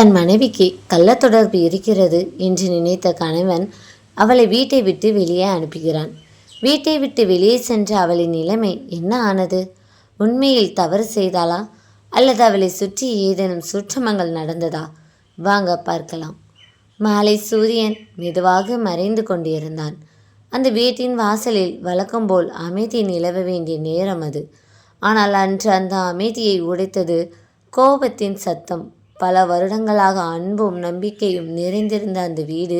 தன் மனைவிக்கு கள்ளத்தொடர்பு இருக்கிறது என்று நினைத்த கணவன் அவளை வீட்டை விட்டு வெளியே அனுப்புகிறான். வீட்டை விட்டு வெளியே சென்ற அவளின் நிலைமை என்ன ஆனது? உண்மையில் தவறு செய்தாளா அல்லது அவளை சுற்றி ஏதேனும் சூட்சமங்கள் நடந்ததா? வாங்க பார்க்கலாம். மாலை சூரியன் மெதுவாக மறைந்து கொண்டிருந்தான். அந்த வீட்டின் வாசலில் வழக்கம்போல் அமைதி நிலவ வேண்டிய நேரம் அது. ஆனால் அன்று அந்த அமைதியை உடைத்தது கோபத்தின் சத்தம். பல வருடங்களாக அன்பும் நம்பிக்கையும் நிறைந்திருந்த அந்த வீடு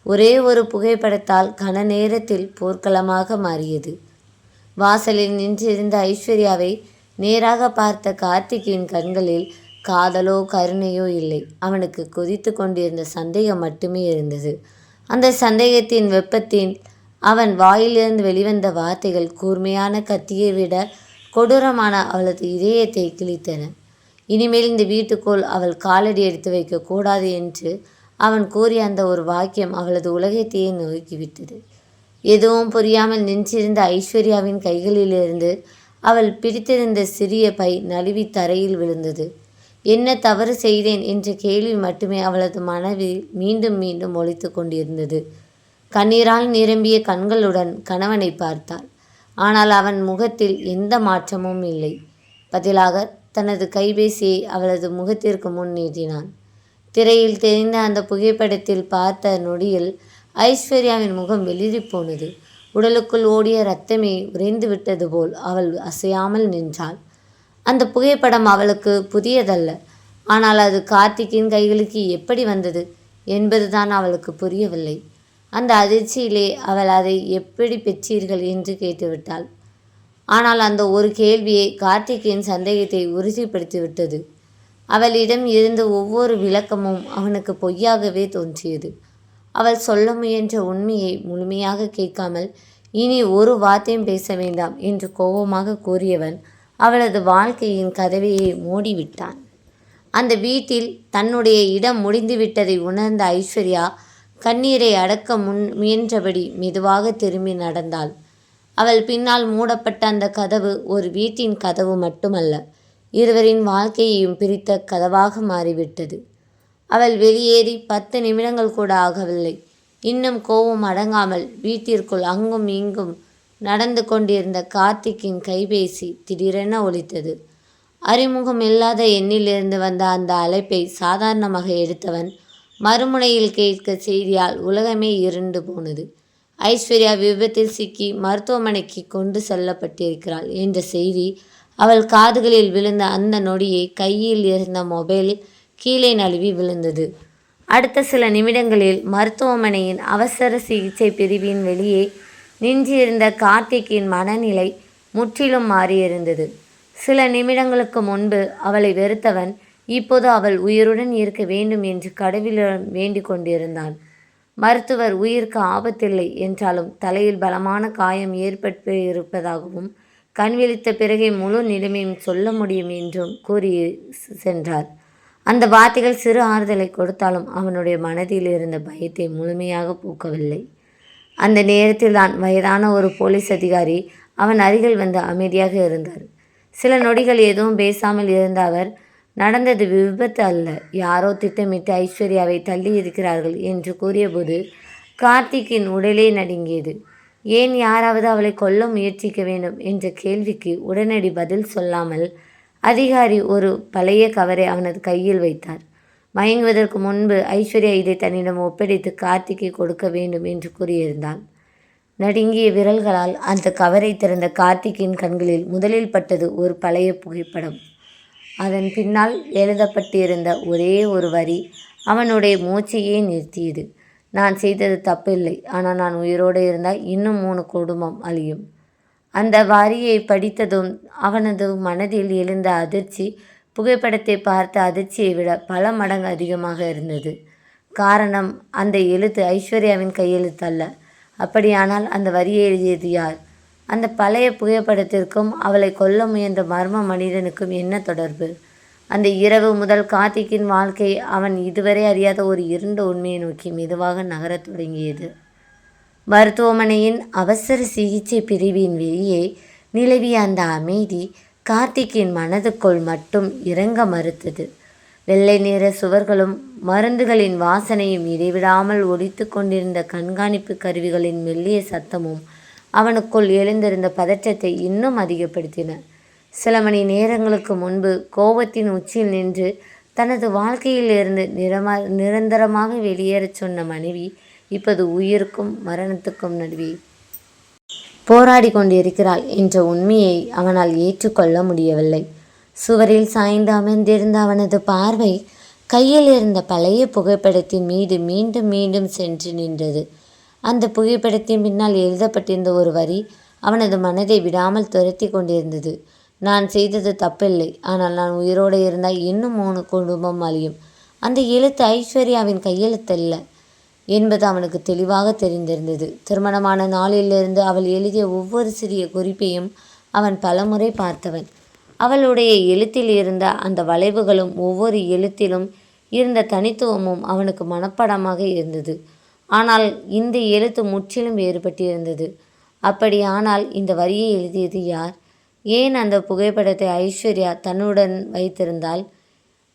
ஒரே ஒரு புகைப்படத்தால் கன நேரத்தில் போர்க்களமாக மாறியது. வாசலில் நின்றிருந்த ஐஸ்வர்யாவை நேராக பார்த்த கார்த்திக்கின் கண்களில் காதலோ கருணையோ இல்லை. அவனுக்கு கொதித்து கொண்டிருந்த சந்தேகம் மட்டுமே இருந்தது. அந்த சந்தேகத்தின் வெப்பத்தில் அவன் வாயிலிருந்து வெளிவந்த வார்த்தைகள் கூர்மையான கத்தியை விட கொடூரமான அவளது இதயத்தை கிழித்தன. இனிமேல் இந்த வீட்டுக்குள் அவள் காலடி எடுத்து வைக்கக்கூடாது என்று அவன் கூறிய அந்த ஒரு வாக்கியம் அவளது உலகத்தையே நோக்கிவிட்டது. எதுவும் புரியாமல் நின்றிருந்த ஐஸ்வர்யாவின் கைகளிலிருந்து அவள் பிடித்திருந்த சிறிய பை நழுவி தரையில் விழுந்தது. என்ன தவறு செய்தேன் என்ற கேள்வி மட்டுமே அவளது மனதில் மீண்டும் மீண்டும் ஒலித்து கொண்டிருந்தது. கண்ணீரால் நிரம்பிய கண்களுடன் கணவனை பார்த்தாள். ஆனால் அவன் முகத்தில் எந்த மாற்றமும் இல்லை. பதிலாக தனது கைபேசியை அவளது முகத்திற்கு முன் நீட்டினான். திரையில் தெரிந்த அந்த புகைப்படத்தில் பார்த்த நொடியில் ஐஸ்வர்யாவின் முகம் வெளிரி போனது. உடலுக்குள் ஓடிய இரத்தமே உறைந்து விட்டது போல் அவள் அசையாமல் நின்றாள். அந்த புகைப்படம் அவளுக்கு புதியதல்ல. ஆனால் அது கார்த்திக்கின் கைகளுக்கு எப்படி வந்தது என்பதுதான் அவளுக்கு புரியவில்லை. அந்த அதிர்ச்சியிலே அவள் அதை எப்படி பெற்றீர்கள் என்று கேட்டுவிட்டாள். ஆனால் அந்த ஒரு கேள்வியை கார்த்திக்கின் சந்தேகத்தை உறுதிப்படுத்திவிட்டது. அவளிடம் இருந்த ஒவ்வொரு விளக்கமும் அவனுக்கு பொய்யாகவே தோன்றியது. அவள் சொல்ல முயன்ற உண்மையை முழுமையாக கேட்காமல் இனி ஒரு வார்த்தையும் பேச வேண்டாம் என்று கோபமாக கூறியவன் அவளது வாழ்க்கையின் கதவையை மூடிவிட்டான். அந்த வீட்டில் தன்னுடைய இடம் முடிந்துவிட்டதை உணர்ந்த ஐஸ்வர்யா கண்ணீரை அடக்க முயன்றபடி மெதுவாக திரும்பி நடந்தாள். அவள் பின்னால் மூடப்பட்ட அந்த கதவு ஒரு வீட்டின் கதவு மட்டுமல்ல, இருவரின் வாழ்க்கையையும் பிரித்த கதவாக மாறிவிட்டது. அவள் வெளியேறி 10 நிமிடங்கள் கூட ஆகவில்லை. இன்னும் கோபம் அடங்காமல் வீட்டிற்குள் அங்கும் இங்கும் நடந்து கொண்டிருந்த கார்த்திக்கின் கைபேசி திடீரென ஒலித்தது. அறிமுகம் இல்லாத எண்ணிலிருந்து வந்த அந்த அழைப்பை சாதாரணமாக எடுத்தவன் மறுமுனையில் கேட்க செய்தியால் உலகமே இருண்டு போனது. ஐஸ்வர்யா விபத்தில் சிக்கி மருத்துவமனைக்கு கொண்டு செல்லப்பட்டிருக்கிறாள் என்ற செய்தி அவள் காதுகளில் விழுந்த அந்த நொடியை கையில் இருந்த மொபைல் கீழே நழுவி விழுந்தது. அடுத்த சில நிமிடங்களில் மருத்துவமனையின் அவசர சிகிச்சை பிரிவின் வெளியே நின்றிருந்த கார்த்திக்கின் மனநிலை முற்றிலும் மாறியிருந்தது. சில நிமிடங்களுக்கு முன்பு அவளை வெறுத்தவன் இப்போது அவள் உயிருடன் இருக்க வேண்டும் என்று கடவுளிடம் வேண்டிக் கொண்டிருந்தான். மருத்துவர் உயிருக்கு ஆபத்தில்லை என்றாலும் தலையில் பலமான காயம் ஏற்பட்டு இருப்பதாகவும் கண் விழித்த பிறகே முழு நிலைமையும் சொல்ல முடியும் என்றும் கூறி சென்றார். அந்த வார்த்தைகள் சிறு ஆறுதலை கொடுத்தாலும் அவனுடைய மனதில் இருந்த பயத்தை முழுமையாக போக்கவில்லை. அந்த நேரத்தில் தான் வயதான ஒரு போலீஸ் அதிகாரி அவன் அருகில் வந்து அமைதியாக இருந்தார். சில நொடிகள் எதுவும் பேசாமல் இருந்த அவர், நடந்தது விபத்து அல்ல, யாரோ திட்டமிட்டு ஐஸ்வர்யாவை தள்ளி இருக்கிறார்கள் என்று கூறியபோது கார்த்திக்கின் உடலே நடுங்கியது. ஏன் யாராவது அவளை கொல்ல முயற்சிக்க வேண்டும் என்ற கேள்விக்கு உடனடி பதில் சொல்லாமல் அதிகாரி ஒரு பழைய கவரை அவனது கையில் வைத்தார். மயங்குவதற்கு முன்பு ஐஸ்வர்யா இதை தன்னிடம் ஒப்படைத்து கார்த்திக்கை கொடுக்க வேண்டும் என்று கூறியிருந்தாள். நடுங்கிய விரல்களால் அந்த கவரை திறந்த கார்த்திக்கின் கண்களில் முதலில் பட்டது ஒரு பழைய புகைப்படம். அதன் பின்னால் எழுதப்பட்டிருந்த ஒரே ஒரு வரி அவனுடைய மூச்சையே நிறுத்தியது. நான் செய்தது தப்பில்லை, ஆனால் நான் உயிரோடு இருந்தால் இன்னும் 3 குடும்பம் அழியும். அந்த வரியை படித்ததும் அவனது மனதில் எழுந்த அதிர்ச்சி புகைப்படத்தை பார்த்த அதிர்ச்சியை விட பல மடங்கு அதிகமாக இருந்தது. காரணம், அந்த எழுத்து ஐஸ்வர்யாவின் கையெழுத்து அல்ல. அப்படியானால் அந்த வரியை எழுதியது யார்? அந்த பழைய புகைப்படத்திற்கும் அவளை கொல்ல முயன்ற மர்ம மனிதனுக்கும் என்ன தொடர்பு? அந்த இரவு முதல் கார்த்திக்கின் வாழ்க்கை அவன் இதுவரை அறியாத ஒரு இருண்ட உண்மையை நோக்கி மெதுவாக நகரத் தொடங்கியது. மருத்துவமனையின் அவசர சிகிச்சை பிரிவின் வெளியே நிலவிய அந்த அமைதி கார்த்திக்கின் மனதுக்குள் மட்டும் இறங்க மறுத்தது. வெள்ளை நிற சுவர்களும் மருந்துகளின் வாசனையும் இடைவிடாமல் ஒலித்து கொண்டிருந்த கண்காணிப்பு கருவிகளின் மெல்லிய சத்தமும் அவனுக்குள் எழுந்திருந்த பதற்றத்தை இன்னும் அதிகப்படுத்தின. சில மணி நேரங்களுக்கு முன்பு கோபத்தின் உச்சியில் நின்று தனது வாழ்க்கையிலிருந்து நிரந்தரமாக வெளியேறச் சொன்ன மனைவி இப்போது உயிருக்கும் மரணத்துக்கும் நடுவே போராடி கொண்டிருக்கிறாள் என்ற உண்மையை அவனால் ஏற்றுக்கொள்ள முடியவில்லை. சுவரில் சாய்ந்து அமர்ந்திருந்த அவனது பார்வை கையில் இருந்த பழைய புகைப்படத்தின் மீது மீண்டும் மீண்டும் சென்று நின்றது. அந்த புகைப்படத்தின் பின்னால் எழுதப்பட்டிருந்த ஒரு வரி அவனது மனதை விடாமல் துரத்தி கொண்டிருந்தது. நான் செய்தது தப்பில்லை, ஆனால் நான் உயிரோடு இருந்தால் இன்னும் 3 குடும்பம் அழியும். அந்த எழுத்து ஐஸ்வர்யாவின் கையெழுத்தல்ல என்பது அவனுக்கு தெளிவாக தெரிந்திருந்தது. திருமணமான நாளிலிருந்து அவள் எழுதிய ஒவ்வொரு சிறிய குறிப்பையும் அவன் பலமுறை பார்த்தவன். அவளுடைய எழுத்தில் இருந்த அந்த வளைவுகளும் ஒவ்வொரு எழுத்திலும் இருந்த தனித்துவமும் அவனுக்கு மனப்படமாக இருந்தது. ஆனால் இந்த எழுத்து முற்றிலும் வேறுபட்டிருந்தது. அப்படியானால் இந்த வரியை எழுதியது யார்? ஏன் அந்த புகைப்படத்தை ஐஸ்வர்யா தன்னுடன் வைத்திருந்தாள்?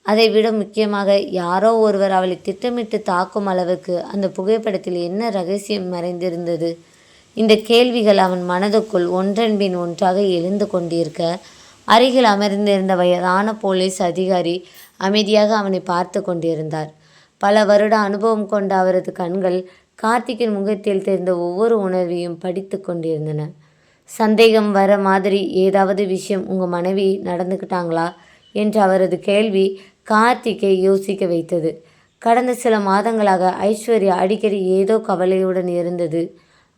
அதைவிட முக்கியமாக யாரோ ஒருவர் அவளை திட்டமிட்டு தாக்கும் அளவுக்கு அந்த புகைப்படத்தில் என்ன ரகசியம் மறைந்திருந்தது? இந்த கேள்விகள் அவன் மனதுக்குள் ஒன்றன் பின் ஒன்றாக எழுந்து கொண்டிருக்க, அருகில் அமர்ந்திருந்த வயதான போலீஸ் அதிகாரி அமைதியாக அவனை பார்த்து கொண்டிருந்தார். பல வருட அனுபவம் கொண்ட அவரது கண்கள் கார்த்திக்கின் முகத்தில் தெரிந்த ஒவ்வொரு உணர்வையும் படித்து கொண்டிருந்தன. சந்தேகம் வர மாதிரி ஏதாவது விஷயம் உங்கள் மனைவி நடந்துக்கிட்டாங்களா என்ற அவரது கேள்வி கார்த்திக்கை யோசிக்க வைத்தது. கடந்த சில மாதங்களாக ஐஸ்வர்யா அடிக்கடி ஏதோ கவலையுடன் இருந்தது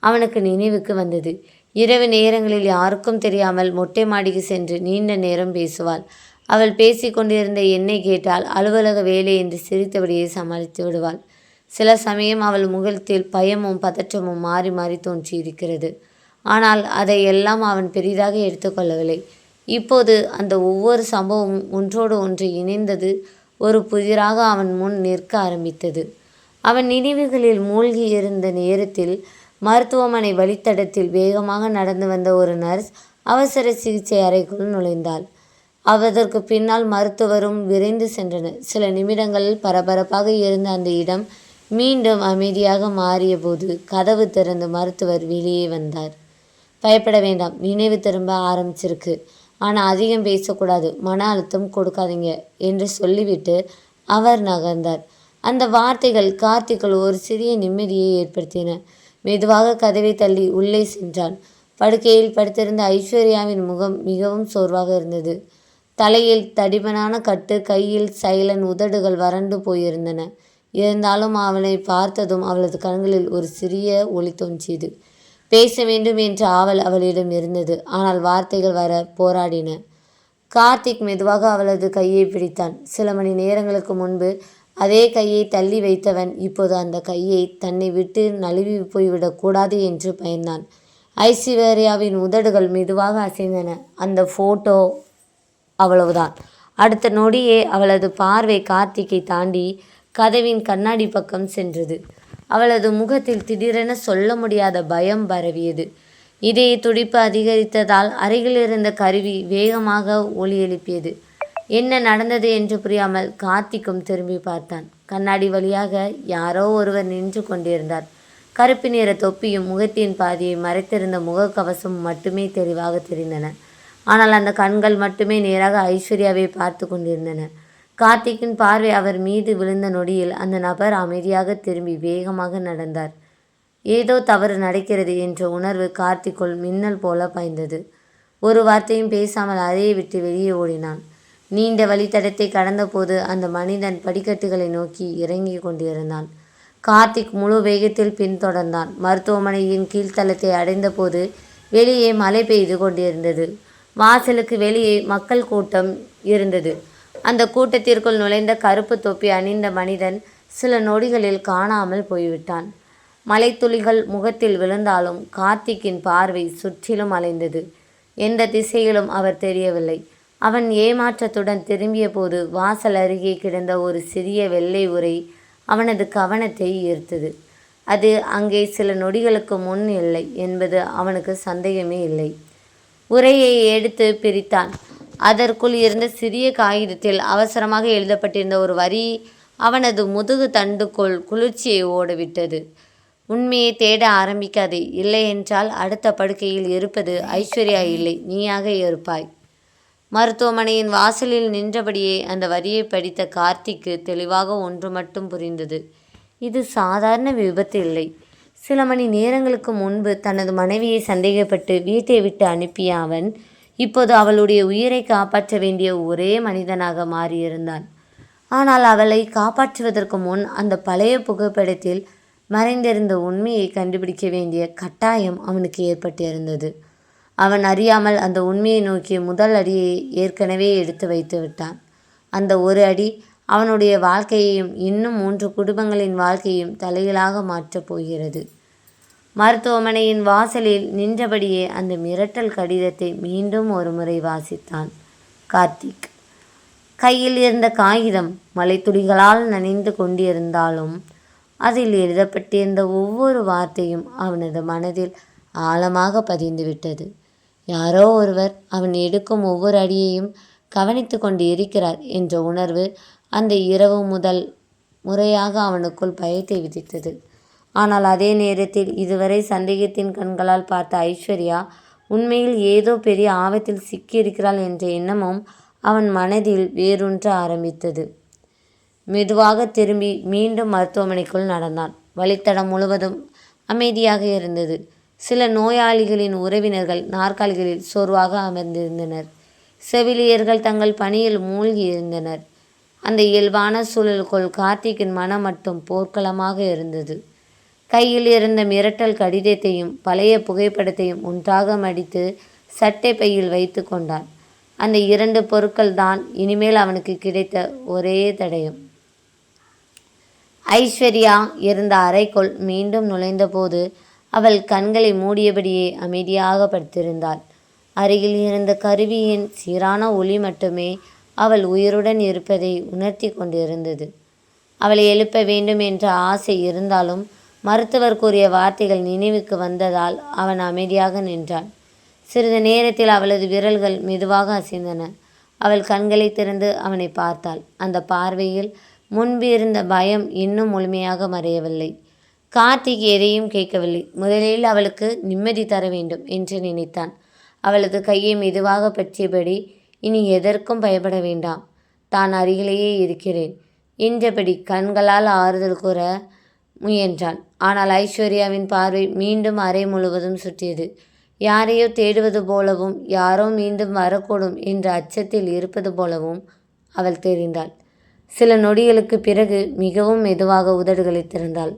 அவனுக்கு நினைவுக்கு வந்தது. இரவு நேரங்களில் யாருக்கும் தெரியாமல் மொட்டை மாடிக்கு சென்று நீண்ட நேரம் பேசுவாள். அவள் பேசி கொண்டிருந்த என்னை கேட்டால் அலுவலக வேலை என்று சிரித்தபடியே சமாளித்து விடுவாள். சில சமயம் அவள் முகத்தில் பயமும் பதற்றமும் மாறி மாறி தோன்றியிருக்கிறது. ஆனால் அதையெல்லாம் அவன் பெரிதாக எடுத்துக்கொள்ளவில்லை. இப்போது அந்த ஒவ்வொரு சம்பவமும் ஒன்றோடு ஒன்று இணைந்தது ஒரு புதிராக அவன் முன் நிற்க ஆரம்பித்தது. அவன் நினைவுகளில் மூழ்கி இருந்த நேரத்தில் மருத்துவமனை வழித்தடத்தில் வேகமாக நடந்து வந்த ஒரு நர்ஸ் அவசர சிகிச்சை அறைக்குள் நுழைந்தாள். அதற்கு பின்னால் மருத்துவரும் விரைந்து சென்றனர். சில நிமிடங்களில் பரபரப்பாக இருந்த அந்த இடம் மீண்டும் அமைதியாக மாறிய போது கதவு திறந்து மருத்துவர் வெளியே வந்தார். பயப்பட வேண்டாம், நினைவு திரும்ப ஆரம்பிச்சிருக்கு, ஆனால் அதிகம் பேசக்கூடாது, மன அழுத்தம் கொடுக்காதீங்க என்று சொல்லிவிட்டு அவர் நகர்ந்தார். அந்த வார்த்தைகள் கார்த்திக்குள் ஒரு சிறிய நிம்மதியை ஏற்படுத்தின. மெதுவாக கதவை தள்ளி உள்ளே சென்றான். படுக்கையில் படுத்திருந்த ஐஸ்வர்யாவின் முகம் மிகவும் சோர்வாக இருந்தது. தலையில் தடிமனான கட்டு, கையில் சைலன், உதடுகள் வறண்டு போயிருந்தன. இருந்தாலும் அவளை பார்த்ததும் அவளது கண்களில் ஒரு சிறிய ஒளி தோன்றியது. பேச வேண்டும் என்ற ஆவல் அவளிடம் இருந்தது. ஆனால் வார்த்தைகள் வர போராடின. கார்த்திக் மெதுவாக அவளது கையை பிடித்தான். சில மணி நேரங்களுக்கு முன்பு அதே கையை தள்ளி வைத்தவன் இப்போது அந்த கையை தன்னை விட்டு நழுவி போய்விடக்கூடாது என்று பயந்தான். ஐஸ்வர்யாவின் உதடுகள் மெதுவாக அசைந்தன. அந்த ஃபோட்டோ, அவ்வளவுதான். அடுத்த நொடியே அவளது பார்வை கார்த்திக்கை தாண்டி கதவின் கண்ணாடி பக்கம் சென்றது. அவளது முகத்தில் திடீரென சொல்ல முடியாத பயம் பரவியது. இதய துடிப்பு அதிகரித்ததால் அருகில் இருந்த கருவி வேகமாக ஒலி எழுப்பியது. என்ன நடந்தது என்று புரியாமல் கார்த்திக்கும் திரும்பி பார்த்தான். கண்ணாடி வழியாக யாரோ ஒருவர் நின்று கொண்டிருந்தார். கருப்பு நிற தொப்பியும் முகத்தின் பாதியை மறைத்திருந்த முகக்கவசம் மட்டுமே தெளிவாக தெரிந்தன. ஆனால் அந்த கண்கள் மட்டுமே நேராக ஐஸ்வர்யாவை பார்த்து கொண்டிருந்தன. கார்த்திக்கின் பார்வை அவர் மீது விழுந்த நொடியில் அந்த நபர் அமைதியாக திரும்பி வேகமாக நடந்தார். ஏதோ தவறு நடக்கிறது என்ற உணர்வு கார்த்திக்குள் மின்னல் போல பாய்ந்தது. ஒரு வார்த்தையும் பேசாமல் அறையை விட்டு வெளியே ஓடினான். நீண்ட வழித்தடத்தை கடந்தபோது அந்த மனிதன் படிக்கட்டுகளை நோக்கி இறங்கி கொண்டிருந்தான். கார்த்திக் முழு வேகத்தில் பின்தொடர்ந்தான். மருத்துவமனையின் கீழ்த்தளத்தை அடைந்தபோது வெளியே மழை பெய்து கொண்டிருந்தது. வாசலுக்கு வெளியே மக்கள் கூட்டம் இருந்தது. அந்த கூட்டத்திற்குள் நுழைந்த கருப்பு தொப்பி அணிந்த மனிதன் சில நொடிகளில் காணாமல் போய்விட்டான். மலைத்துளிகள் முகத்தில் விழுந்தாலும் கார்த்திக்கின் பார்வை சுற்றிலும் அலைந்தது. எந்த திசையிலும் அவர் தெரியவில்லை. அவன் ஏமாற்றத்துடன் திரும்பிய போது வாசல் அருகே கிடந்த ஒரு சிறிய வெள்ளை உரை அவனது கவனத்தை ஈர்த்தது. அது அங்கே சில நொடிகளுக்கு முன் இல்லை என்பது அவனுக்கு சந்தேகமே இல்லை. உரையை எடுத்து பிரித்தான். அதற்குள் இருந்த சிறிய காகிதத்தில் அவசரமாக எழுதப்பட்டிருந்த ஒரு வரி அவனது முதுகு தண்டுக்குள் குளிர்ச்சியை ஓடவிட்டது. உண்மையை தேட ஆரம்பிக்காதே, இல்லையென்றால் அடுத்த படுக்கையில் இருப்பது ஐஸ்வர்யா இல்லை, நீயாக இருப்பாய். மருத்துவமனையின் வாசலில் நின்றபடியே அந்த வரியை படித்த கார்த்திக்கு தெளிவாக ஒன்று மட்டும் புரிந்தது. இது சாதாரண விபத்து இல்லை. சில மணி நேரங்களுக்கு முன்பு தனது மனைவியை சந்தேகப்பட்டு வீட்டை விட்டு அனுப்பிய அவன் இப்போது அவளுடைய உயிரை காப்பாற்ற வேண்டிய ஒரே மனிதனாக மாறியிருந்தான். ஆனால் அவளை காப்பாற்றுவதற்கு முன் அந்த பழைய புகைப்படத்தில் மறைந்திருந்த உண்மையை கண்டுபிடிக்க வேண்டிய கட்டாயம் அவனுக்கு ஏற்பட்டிருந்தது. அவன் அறியாமல் அந்த உண்மையை நோக்கிய முதல் அடியை ஏற்கனவே எடுத்து வைத்து விட்டான். அந்த ஒரு அடி அவனுடைய வாழ்க்கையையும் இன்னும் 3 குடும்பங்களின் வாழ்க்கையையும் தலைகீழாக மாற்றப் போகிறது. மருத்துவமனையின் வாசலில் நின்றபடியே அந்த மிரட்டல் கடிதத்தை மீண்டும் ஒரு முறை வாசித்தான் கார்த்திக். கையில் இருந்த காகிதம் மலைத்துளிகளால் நனைந்து கொண்டிருந்தாலும் அதில் எழுதப்பட்டிருந்த ஒவ்வொரு வார்த்தையும் அவனது மனதில் ஆழமாக பதிந்துவிட்டது. யாரோ ஒருவர் அவன் எடுக்கும் ஒவ்வொரு அடியையும் கவனித்து கொண்டு இருக்கிறார் என்ற உணர்வு அந்த இரவு முதல் முறையாக அவனுக்குள் பயத்தை விதித்தது. ஆனால் அதே நேரத்தில் இதுவரை சந்தேகத்தின் கண்களால் பார்த்த ஐஸ்வர்யா உண்மையில் ஏதோ பெரிய ஆபத்தில் சிக்கியிருக்கிறாள் என்ற எண்ணமும் அவன் மனதில் வேரூன்ற ஆரம்பித்தது. மெதுவாக திரும்பி மீண்டும் மருத்துவமனைக்குள் நடந்தான். வழித்தடம் முழுவதும் அமைதியாக இருந்தது. சில நோயாளிகளின் உறவினர்கள் நாற்காலிகளில் சோர்வாக அமர்ந்திருந்தனர். செவிலியர்கள் தங்கள் பணியில் மூழ்கி இருந்தனர். அந்த இயல்பான சூழலுக்குள் கார்த்திக்கின் மனம் மட்டும் போர்க்களமாக இருந்தது. கையில் இருந்த மிரட்டல் கடிதத்தையும் பழைய புகைப்படத்தையும் ஒன்றாக மடித்து சட்டை பையில் வைத்து கொண்டான். அந்த 2 பொருட்கள் தான் இனிமேல் அவனுக்கு கிடைத்த ஒரே தடயம். ஐஸ்வர்யா இருந்த அறைக்குள் மீண்டும் நுழைந்தபோது அவள் கண்களை மூடியபடியே அமைதியாக படுத்திருந்தாள். அருகில் இருந்த கருவியின் சீரான ஒளி மட்டுமே அவள் உயிருடன் இருப்பதை உணர்த்தி கொண்டிருந்தது. அவளை எழுப்ப வேண்டும் என்ற ஆசை இருந்தாலும் மருத்துவர் கூறிய வார்த்தைகள் நினைவுக்கு வந்ததால் அவன் அமைதியாக நின்றான். சிறிது நேரத்தில் அவளது விரல்கள் மெதுவாக அசைந்தன. அவள் கண்களை திறந்து அவனை பார்த்தாள். அந்த பார்வையில் முன்பு இருந்த பயம் இன்னும் முழுமையாக மறையவில்லை. கார்த்திக் எதையும் கேட்கவில்லை. முதலில் அவளுக்கு நிம்மதி தர வேண்டும் என்று நினைத்தான். அவளது கையை மெதுவாக பற்றியபடி, இனி எதற்கும் பயப்பட வேண்டாம், தான் அருகிலேயே இருக்கிறேன் என்றபடி கண்களால் ஆறுதல் கூற முயன்றான். ஆனால் ஐஸ்வர்யாவின் பார்வை மீண்டும் அறை முழுவதும் சுற்றியது. யாரையோ தேடுவது போலவும் யாரோ மீண்டும் வரக்கூடும் என்ற அச்சத்தில் இருப்பது போலவும் அவள் தெரிந்தாள். சில நொடிகளுக்கு பிறகு மிகவும் மெதுவாக உதடுகளை திறந்தாள்.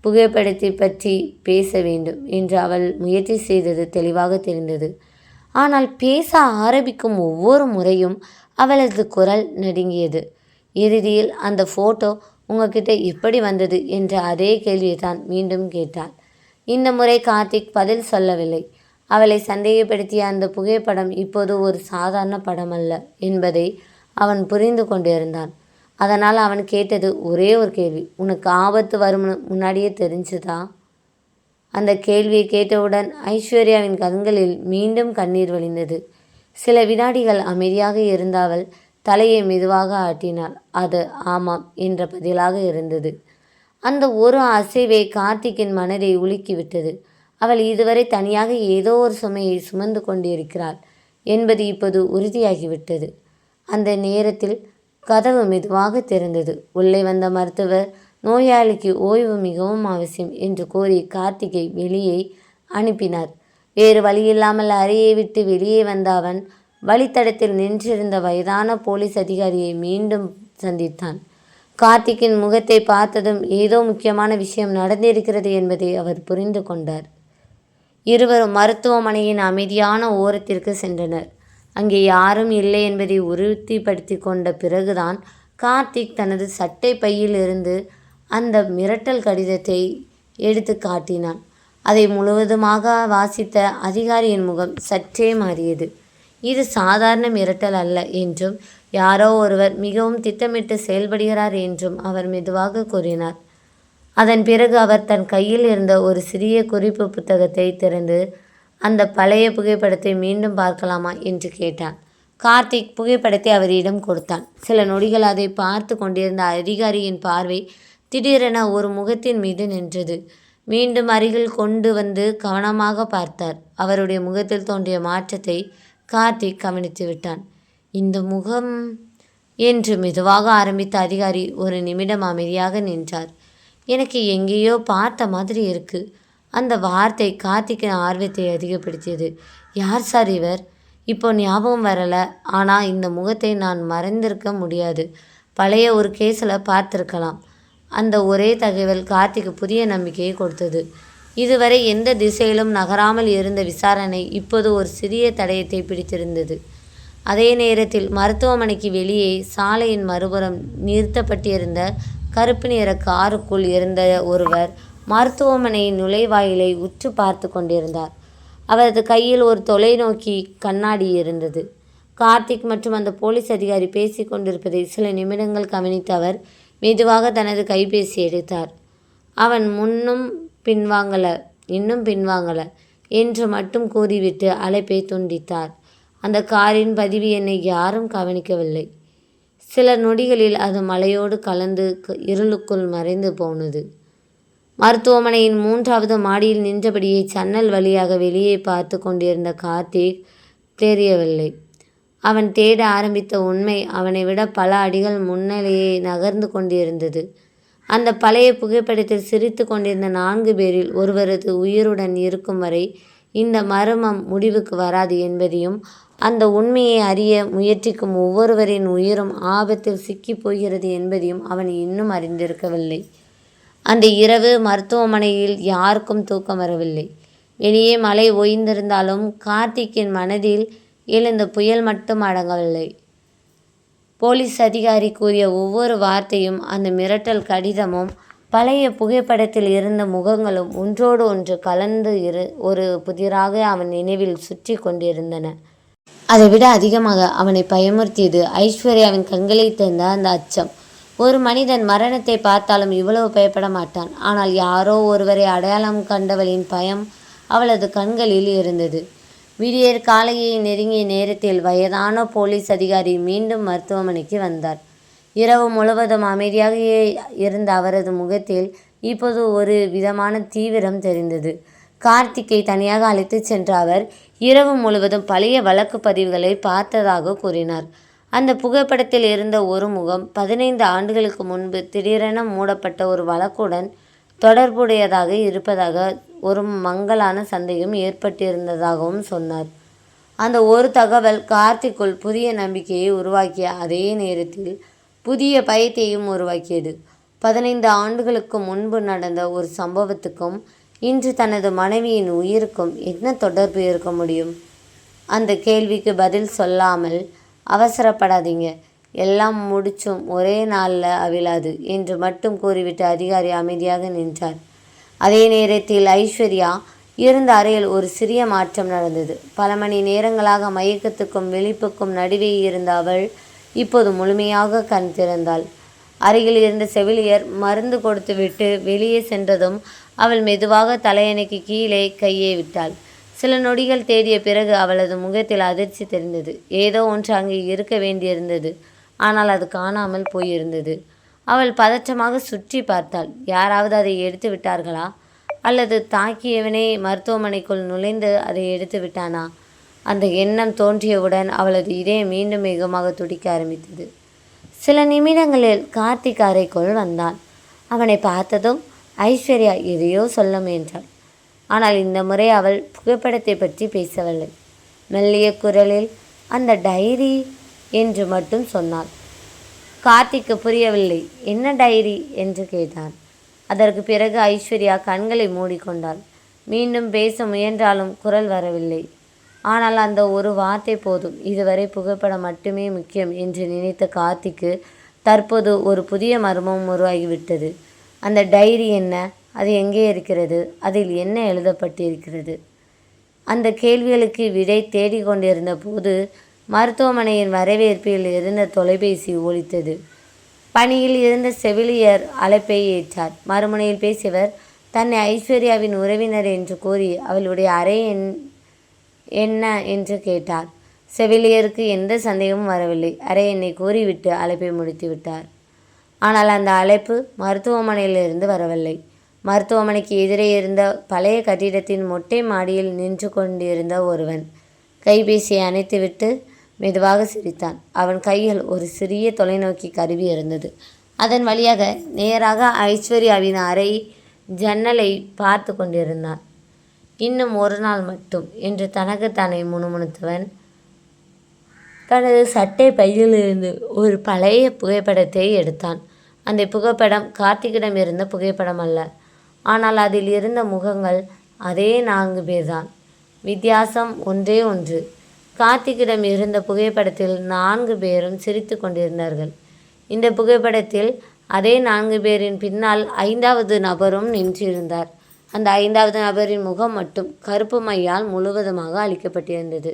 புகைப்படத்தை பற்றி பேச வேண்டும் என்று அவள் முயற்சி செய்தது தெளிவாக தெரிந்தது. ஆனால் பேச ஆரம்பிக்கும் ஒவ்வொரு முறையும் அவளது குரல் நடுங்கியது. இறுதியில் அந்த ஃபோட்டோ உங்ககிட்ட எப்படி வந்தது என்ற அதே கேள்வியை தான் மீண்டும் கேட்டாள். இந்த முறை கார்த்திக் பதில் சொல்லவில்லை. அவளை சந்தேகப்படுத்திய அந்த புகைப்படம் இப்போது ஒரு சாதாரண படம் அல்ல என்பதை அவன் புரிந்து கொண்டிருந்தான். அதனால் அவன் கேட்டது ஒரே ஒரு கேள்வி, உனக்கு ஆபத்து வரும் முன்னாடியே தெரிஞ்சுதா? அந்த கேள்வியை கேட்டவுடன் ஐஸ்வர்யாவின் கண்களில் மீண்டும் கண்ணீர் வழிந்தது. சில வினாடிகள் அமைதியாக இருந்த அவள் தலையை மெதுவாக ஆட்டினாள். அது ஆமாம் என்ற பதிலாக இருந்தது. அந்த ஒரு அசைவே கார்த்திக்கின் மனதை உலுக்கிவிட்டது. அவள் இதுவரை தனியாக ஏதோ ஒரு சுமையை சுமந்து கொண்டிருக்கிறாள் என்பது இப்போது உறுதியாகிவிட்டது. அந்த நேரத்தில் கதவு மெதுவாக திறந்தது. உள்ளே வந்த மருத்துவர் நோயாளிக்கு ஓய்வு மிகவும் அவசியம் என்று கூறி கார்த்திகை வெளியே அனுப்பினார். வேறு வழியில்லாமல் அறையை விட்டு வெளியே வந்த அவன் வழித்தடத்தில் நின்றிருந்த வயதான போலீஸ் அதிகாரியை மீண்டும் சந்தித்தான். கார்த்திக்கின் முகத்தை பார்த்ததும் ஏதோ முக்கியமான விஷயம் நடந்திருக்கிறது என்பதை அவர் புரிந்து கொண்டார். இருவரும் மருத்துவமனையின் அமைதியான ஓரத்திற்கு சென்றனர். அங்கே யாரும் இல்லை என்பதை உறுதிப்படுத்தி கொண்ட பிறகுதான் கார்த்திக் தனது சட்டை பையில் இருந்து அந்த மிரட்டல் கடிதத்தை எடுத்து காட்டினான். அதை முழுவதுமாக வாசித்த அதிகாரியின் முகம் சற்றே மாறியது. இது சாதாரண மிரட்டல் அல்ல என்றும் யாரோ ஒருவர் மிகவும் திட்டமிட்டு செயல்படுகிறார் என்றும் அவர் மெதுவாக கூறினார். அதன் பிறகு அவர் தன் கையில் இருந்த ஒரு சிறிய குறிப்பு புத்தகத்தை திறந்து அந்த பழைய புகைப்படத்தை மீண்டும் பார்க்கலாமா என்று கேட்டான். கார்த்திக் புகைப்படத்தை அவரிடம் கொடுத்தான். சில நொடிகள் அதை பார்த்து கொண்டிருந்த அதிகாரியின் பார்வை திடீரென ஒரு முகத்தின் மீது நின்றது. மீண்டும் அருகில் கொண்டு வந்து கவனமாக பார்த்தார். அவருடைய முகத்தில் தோன்றிய மாற்றத்தை கார்த்திக் கவனித்து விட்டான். இந்த முகம் என்று மெதுவாக ஆரம்பித்த அதிகாரி ஒரு நிமிடம் அமைதியாக நின்றார். எனக்கு எங்கேயோ பார்த்த மாதிரி இருக்கு. அந்த வார்த்தை கார்த்திக்கின் ஆர்வத்தை அதிகப்படுத்தியது. யார் சார் இவர்? இப்போ ஞாபகம் வரலை. ஆனால் இந்த முகத்தை நான் மறந்திருக்க முடியாது. பழைய ஒரு கேஸில் பார்த்துருக்கலாம். அந்த ஒரே தகவல் கார்த்திக்கு புதிய நம்பிக்கையை கொடுத்தது. இதுவரை எந்த திசையிலும் நகராமல் இருந்த விசாரணை இப்போது ஒரு சிறிய தடயத்தை பிடித்திருந்தது. அதே நேரத்தில் மருத்துவமனைக்கு வெளியே சாலையின் மறுபுறம் நிறுத்தப்பட்டிருந்த கருப்பு நிற காருக்குள் இருந்த ஒருவர் மருத்துவமனையின் நுழைவாயிலை உற்று பார்த்து கொண்டிருந்தார். அவரது கையில் ஒரு தொலைநோக்கி கண்ணாடி இருந்தது. கார்த்திக் மற்றும் அந்த போலீஸ் அதிகாரி பேசி கொண்டிருப்பதை சில நிமிடங்கள் கவனித்த அவர் மெதுவாக தனது கைபேசி எடுத்தார். அவன் இன்னும் பின்வாங்கல என்று மட்டும் கூறிவிட்டு அழைப்பை துண்டித்தார். அந்த காரின் பதிவு எண்ணை யாரும் கவனிக்கவில்லை. சில நொடிகளில் அது மலையோடு கலந்து இருளுக்குள் மறைந்து போனது. மருத்துவமனையின் 3வது மாடியில் நின்றபடியே ஜன்னல் வழியாக வெளியே பார்த்து கொண்டிருந்த கார்த்திக் தெரியவில்லை. அவன் தேட ஆரம்பித்த உண்மை அவனை விட பல அடிகள் முன்னிலையே நகர்ந்து கொண்டிருந்தது. அந்த பழைய புகைப்படத்தில் சிரித்து கொண்டிருந்த 4 பேரில் ஒருவரது உயிருடன் இருக்கும் வரை இந்த மர்மம் முடிவுக்கு வராது என்பதையும், அந்த உண்மையை அறிய முயற்சிக்கும் ஒவ்வொருவரின் உயிரும் ஆபத்தில் சிக்கி போகிறது என்பதையும் அவன் இன்னும் அறிந்திருக்கவில்லை. அந்த இரவு மருத்துவமனையில் யாருக்கும் தூக்கம் வரவில்லை. வெளியே மழை ஓய்ந்திருந்தாலும் கார்த்திக்கின் மனதில் எழுந்த புயல் மட்டும் அடங்கவில்லை. போலீஸ் அதிகாரி கூறிய ஒவ்வொரு வார்த்தையும், அந்த மிரட்டல் கடிதமும், பழைய புகைப்படத்தில் இருந்த முகங்களும் ஒன்றோடு ஒன்று கலந்து ஒரு புதிராக அவன் நினைவில் சுற்றி கொண்டிருந்தன. அதைவிட அதிகமாக அவனை பயமுறுத்தியது ஐஸ்வர்யாவின் கண்களை தந்த அந்த அச்சம். ஒரு மனிதன் மரணத்தை பார்த்தாலும் இவ்வளவு பயப்பட மாட்டான். ஆனால் யாரோ ஒருவரை அடையாளம் கண்டவளின் பயம் அவளது கண்களில் இருந்தது. விடியற் காலையை நெருங்கிய நேரத்தில் வயதான போலீஸ் அதிகாரி மீண்டும் மருத்துவமனைக்கு வந்தார். இரவு முழுவதும் அமைதியாக இருந்த அவரது முகத்தில் இப்போது ஒரு விதமான தீவிரம் தெரிந்தது. கார்த்திக்கை தனியாக அழைத்து சென்ற அவர் இரவு முழுவதும் பழைய வழக்கு பதிவுகளை பார்த்ததாக கூறினார். அந்த புகைப்படத்தில் இருந்த ஒரு முகம் 15 ஆண்டுகளுக்கு முன்பு திடீரென மூடப்பட்ட ஒரு வழக்குடன் தொடர்புடையதாக இருப்பதாக ஒரு மங்கலான சந்தேகம் ஏற்பட்டிருந்ததாகவும் சொன்னார். அந்த ஒரு தகவல் கார்த்திக்குள் புதிய நம்பிக்கையை உருவாக்கிய அதே நேரத்தில் புதிய பயத்தையும் உருவாக்கியது. 15 ஆண்டுகளுக்கு முன்பு நடந்த ஒரு சம்பவத்துக்கும் இன்று தனது மனைவியின் உயிருக்கும் என்ன தொடர்பு இருக்க முடியும்? அந்த கேள்விக்கு பதில் சொல்லாமல், அவசரப்படாதீங்க, எல்லாம் முடிச்சும் ஒரே நாளில் அவிழாது என்று மட்டும் கூறிவிட்டு அதிகாரி அமைதியாக நின்றார். அதே நேரத்தில் ஐஸ்வர்யா இருந்த அறையில் ஒரு சிறிய மாற்றம் நடந்தது. பல மணி நேரங்களாக மயக்கத்துக்கும் விழிப்புக்கும் நடுவே இருந்த அவள் இப்போது முழுமையாக கண் திறந்தாள். அருகில் இருந்த செவிலியர் மருந்து கொடுத்துவிட்டு வெளியே சென்றதும் அவள் மெதுவாக தலையணைக்கு கீழே கையை விட்டாள். சில நொடிகள் தேடிய பிறகு அவளது முகத்தில் அதிர்ச்சி தெரிந்தது. ஏதோ ஒன்று அங்கே இருக்க வேண்டியிருந்தது, ஆனால் அது காணாமல் போயிருந்தது. அவள் பதற்றமாக சுற்றி பார்த்தாள். யாராவது அதை எடுத்து விட்டார்களா? அல்லது தாக்கியவனே மருத்துவமனைக்குள் நுழைந்து அதை எடுத்து விட்டானா? அந்த எண்ணம் தோன்றியவுடன் அவளது இதயம் மீண்டும் வேகமாக துடிக்க ஆரம்பித்தது. சில நிமிடங்களில் கார்த்திக் அறைக்குள் வந்தான். அவனை பார்த்ததும் ஐஸ்வர்யா எதையோ சொல்ல முயன்றாள். ஆனால் இந்த முறை அவள் புகைப்படத்தை பற்றி பேசவில்லை. மெல்லிய குரலில் அந்த டைரி என்று மட்டும் சொன்னாள். கார்த்திக்கு புரியவில்லை. என்ன டைரி என்று கேட்டான். அதற்கு பிறகு ஐஸ்வர்யா கண்களை மூடிக்கொண்டாள். மீண்டும் பேச முயன்றாலும் குரல் வரவில்லை. ஆனால் அந்த ஒரு வார்த்தை போதும். இதுவரை புகைப்படம் மட்டுமே முக்கியம் என்று நினைத்த கார்த்திக்கு தற்போது ஒரு புதிய மர்மம் உருவாகிவிட்டது. அந்த டைரி என்ன? அது எங்கே இருக்கிறது? அதில் என்ன எழுதப்பட்டிருக்கிறது? அந்த கேள்விகளுக்கு விடை தேடிக்கொண்டிருந்த போது மருத்துவமனையின் வரவேற்பில் இருந்த தொலைபேசி ஒலித்தது. பணியில் இருந்த செவிலியர் அழைப்பை ஏற்றார். மறுமுனையில் பேசியவர் தன்னை ஐஸ்வர்யாவின் உறவினர் என்று கூறி அவளுடைய அறை என்ன என்று கேட்டார். செவிலியருக்கு எந்த சந்தேகமும் வரவில்லை. அரை எண்ணை கூறிவிட்டு அழைப்பை முடித்து விட்டார். ஆனால் அந்த அழைப்பு மருத்துவமனையிலிருந்து வரவில்லை. மருத்துவமனைக்கு எதிரே இருந்த பழைய கட்டிடத்தின் மொட்டை மாடியில் நின்று கொண்டிருந்த ஒருவன் கைபேசியை அணைத்துவிட்டு மெதுவாக சிரித்தான். அவன் கையில் ஒரு சிறிய தொலைநோக்கி கருவி இருந்தது. அதன் வழியாக நேராக ஐஸ்வர்யாவின் அறை ஜன்னலை பார்த்து கொண்டிருந்தான். இன்னும் ஒரு நாள் மட்டும் என்று தனக்குத்தானே முணுமுணுத்தவன் தனது சட்டை பையிலிருந்து ஒரு பழைய புகைப்படத்தை எடுத்தான். அந்த புகைப்படம் கார்த்திக்கிடம் இருந்த புகைப்படம் அல்ல. ஆனால் அதில் இருந்த முகங்கள் அதே 4 பேர்தான். வித்தியாசம் ஒன்றே ஒன்று. கார்த்திக்கிடம் இருந்த புகைப்படத்தில் 4 பேரும் சிரித்து கொண்டிருந்தார்கள். இந்த புகைப்படத்தில் அதே 4 பேரின் பின்னால் 5வது நபரும் நின்றிருந்தார். அந்த 5வது நபரின் முகம் மட்டும் கருப்பு மையால் முழுவதுமாக அழிக்கப்பட்டிருந்தது.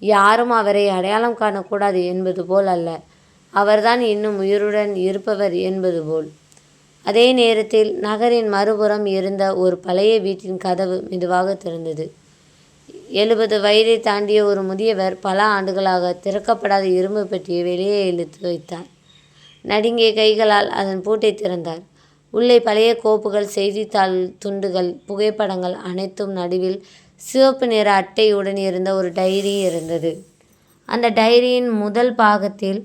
யாரும் அவரை அடையாளம் காணக்கூடாது என்பது போல் அல்ல, அவர்தான் இன்னும் உயிருடன் இருப்பவர் என்பது போல். அதே நேரத்தில் நகரின் மறுபுறம் இருந்த ஒரு பழைய வீட்டின் கதவு மெதுவாக திறந்தது. 70 வயதை தாண்டிய ஒரு முதியவர் பல ஆண்டுகளாக திறக்கப்படாத இரும்பு பெட்டியை வெளியே இழுத்து வைத்தார். நடுங்கிய கைகளால் அதன் பூட்டை திறந்தார். உள்ளே பழைய கோப்புகள், செய்தித்தாள் துண்டுகள், புகைப்படங்கள் அனைத்தும் நடுவில் சிவப்பு நிற அட்டையுடன் இருந்த ஒரு டைரி இருந்தது. அந்த டைரியின் முதல் பாகத்தில்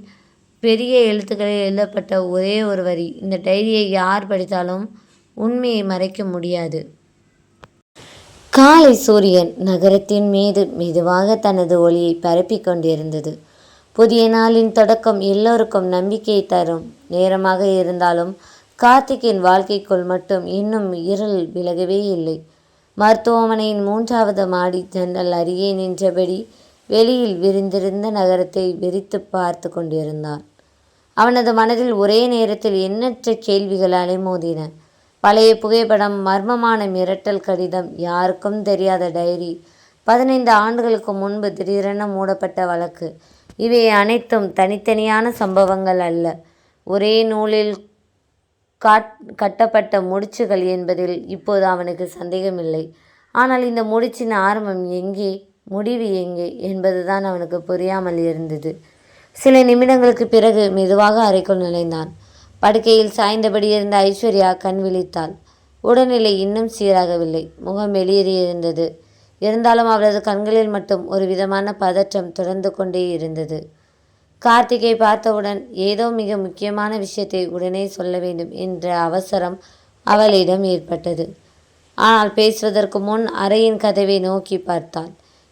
பெரிய எழுத்துக்களில் எழுதப்பட்ட ஒரே ஒரு வரி, இந்த டைரியை யார் படித்தாலும் உண்மையை மறைக்க முடியாது. காலை சூரியன் நகரத்தின் மீது மெதுவாக தனது ஒளியை பரப்பிக் கொண்டிருந்தது. புதிய நாளின் தொடக்கம் எல்லோருக்கும் நம்பிக்கையை தரும் நேரமாக இருந்தாலும் கார்த்திக்கின் வாழ்க்கைக்குள் மட்டும் இன்னும் இருள் விலகவே இல்லை. மருத்துவமனையின் 3வது மாடி ஜன்னல் அருகே நின்றபடி வெளியில் விரிந்திருந்த நகரத்தை வெறித்து பார்த்து கொண்டிருந்தான். அவனது மனதில் ஒரே நேரத்தில் எண்ணற்ற கேள்விகள் அலைமோதின. பழைய புகைப்படம், மர்மமான மிரட்டல் கடிதம், யாருக்கும் தெரியாத டைரி, 15 ஆண்டுகளுக்கு முன்பு திடீரென மூடப்பட்ட வழக்கு. இவை அனைத்தும் தனித்தனியான சம்பவங்கள் அல்ல, ஒரே நூலில் கட்டப்பட்ட முடிச்சுகள் என்பதில் இப்போது அவனுக்கு சந்தேகமில்லை. ஆனால் இந்த முடிச்சின் ஆரம்பம் எங்கே, முடிவு எங்கே என்பதுதான் அவனுக்கு புரியாமல் இருந்தது. சில நிமிடங்களுக்கு பிறகு மெதுவாக அறைக்குள் நுழைந்தான். படுக்கையில் சாய்ந்தபடி இருந்த ஐஸ்வர்யா கண் விழித்தாள். உடல்நிலை இன்னும் சீராகவில்லை. முகம் வெளியேறியிருந்தது. இருந்தாலும் அவளது கண்களில் மட்டும் ஒரு விதமான பதற்றம் தொடர்ந்து கொண்டே இருந்தது. கார்த்திகை பார்த்தவுடன் ஏதோ மிக முக்கியமான விஷயத்தை உடனே சொல்ல வேண்டும் என்ற அவசரம் அவளிடம் ஏற்பட்டது. ஆனால் பேசுவதற்கு முன் அறையின் கதவை நோக்கி பார்த்தாள்.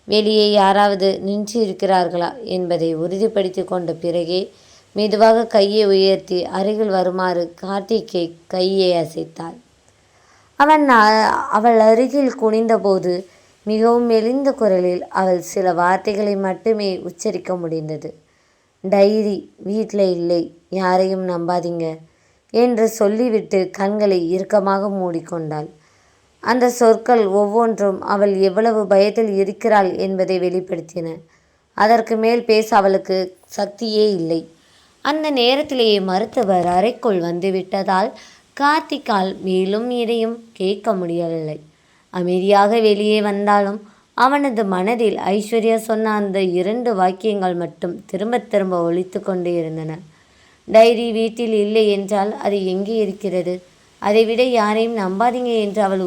வெளியே யாராவது நின்று இருக்கிறார்களா என்பதை உறுதிப்படுத்தி கொண்ட பிறகே மெதுவாக கையை உயர்த்தி அருகில் வருமாறு கார்த்திகை கையை அசைத்தாள். அவள் அருகில் குனிந்தபோது மிகவும் மெலிந்த குரலில் அவள் சில வார்த்தைகளை மட்டுமே உச்சரிக்க முடிந்தது. டைரி வீட்டில் இல்லை, யாரையும் நம்பாதீங்க என்று சொல்லிவிட்டு கண்களை இறுக்கமாக மூடிக்கொண்டாள். அந்த சொற்கள் ஒவ்வொன்றும் அவள் எவ்வளவு பயத்தில் இருக்கிறாள் என்பதை வெளிப்படுத்தின. அதற்கு மேல் பேச அவளுக்கு சக்தியே இல்லை. அந்த நேரத்திலேயே மருத்துவர் அறைக்குள் வந்துவிட்டதால் கார்த்திகால் மேலும் எதையும் கேட்க முடியவில்லை. அமைதியாக வெளியே வந்தாலும் அவனது மனதில் ஐஸ்வர்யா சொன்ன அந்த 2 வாக்கியங்கள் மட்டும் திரும்ப திரும்ப ஒலித்து கொண்டே இருந்தன. டைரி வீட்டில் இல்லை என்றால் அது எங்கே இருக்கிறது? அதைவிட யாரையும் நம்பாதீங்க என்று அவள்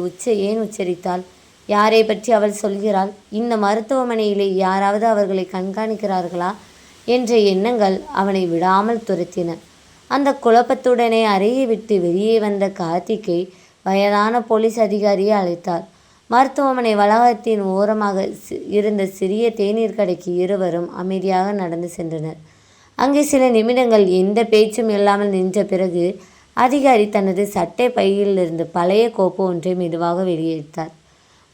ஏன் உச்சரித்தாள்? யாரை பற்றி அவள் சொல்கிறாள்? இந்த மருத்துவமனையிலே யாராவது அவர்களை கண்காணிக்கிறார்களா என்ற எண்ணங்கள் அவனை விடாமல் துரத்தின. அந்த குழப்பத்துடனே அறையை விட்டு வெளியே வந்த கார்த்திகை வயதான போலீஸ் அதிகாரியை அழைத்தார். மருத்துவமனை வளாகத்தின் ஓரமாக இருந்த சிறிய தேநீர் கடைக்கு இருவரும் அமைதியாக நடந்து சென்றனர். அங்கே சில நிமிடங்கள் எந்த பேச்சும் இல்லாமல் நின்ற பிறகு அதிகாரி தனது சட்டை பையிலிருந்து பழைய கோப்பு ஒன்றை மெதுவாக வெளியெடுத்தார்.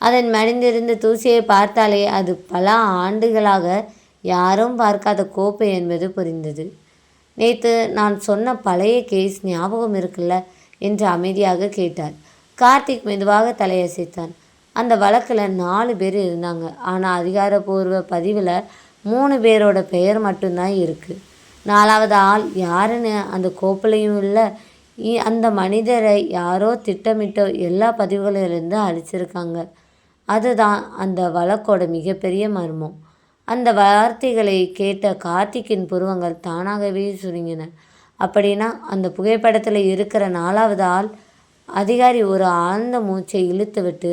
அதன் மடிந்திருந்த தூசியை பார்த்தாலே அது பல ஆண்டுகளாக யாரும் பார்க்காத கோப்பு என்பது புரிந்தது. நேற்று நான் சொன்ன பழைய கேஸ் ஞாபகம் இருக்குல்ல என்று அமைதியாக கேட்டார். கார்த்திக் மெதுவாக தலையசைத்தான். அந்த வழக்கில் 4 பேர் இருந்தாங்க. ஆனால் அதிகாரப்பூர்வ பதிவில் 3 பேரோட பெயர் மட்டும்தான் இருக்குது. 4வது ஆள் யாருன்னு அந்த கோப்புலையும் இல்லை. அந்த மனிதரை யாரோ திட்டமிட்டோ எல்லா பதிவுகளிலிருந்து அழிச்சிருக்காங்க. அதுதான் அந்த வழக்கோட மிகப்பெரிய மர்மம். அந்த வார்த்தைகளை கேட்ட கார்த்திக்கின் புருவங்கள் தானாகவே சுருங்கின. அப்படின்னா அந்த புகைப்படத்தில் இருக்கிற 4வது ஆள் அதிகாரி ஒரு ஆழ்ந்த மூச்சை இழுத்துவிட்டு,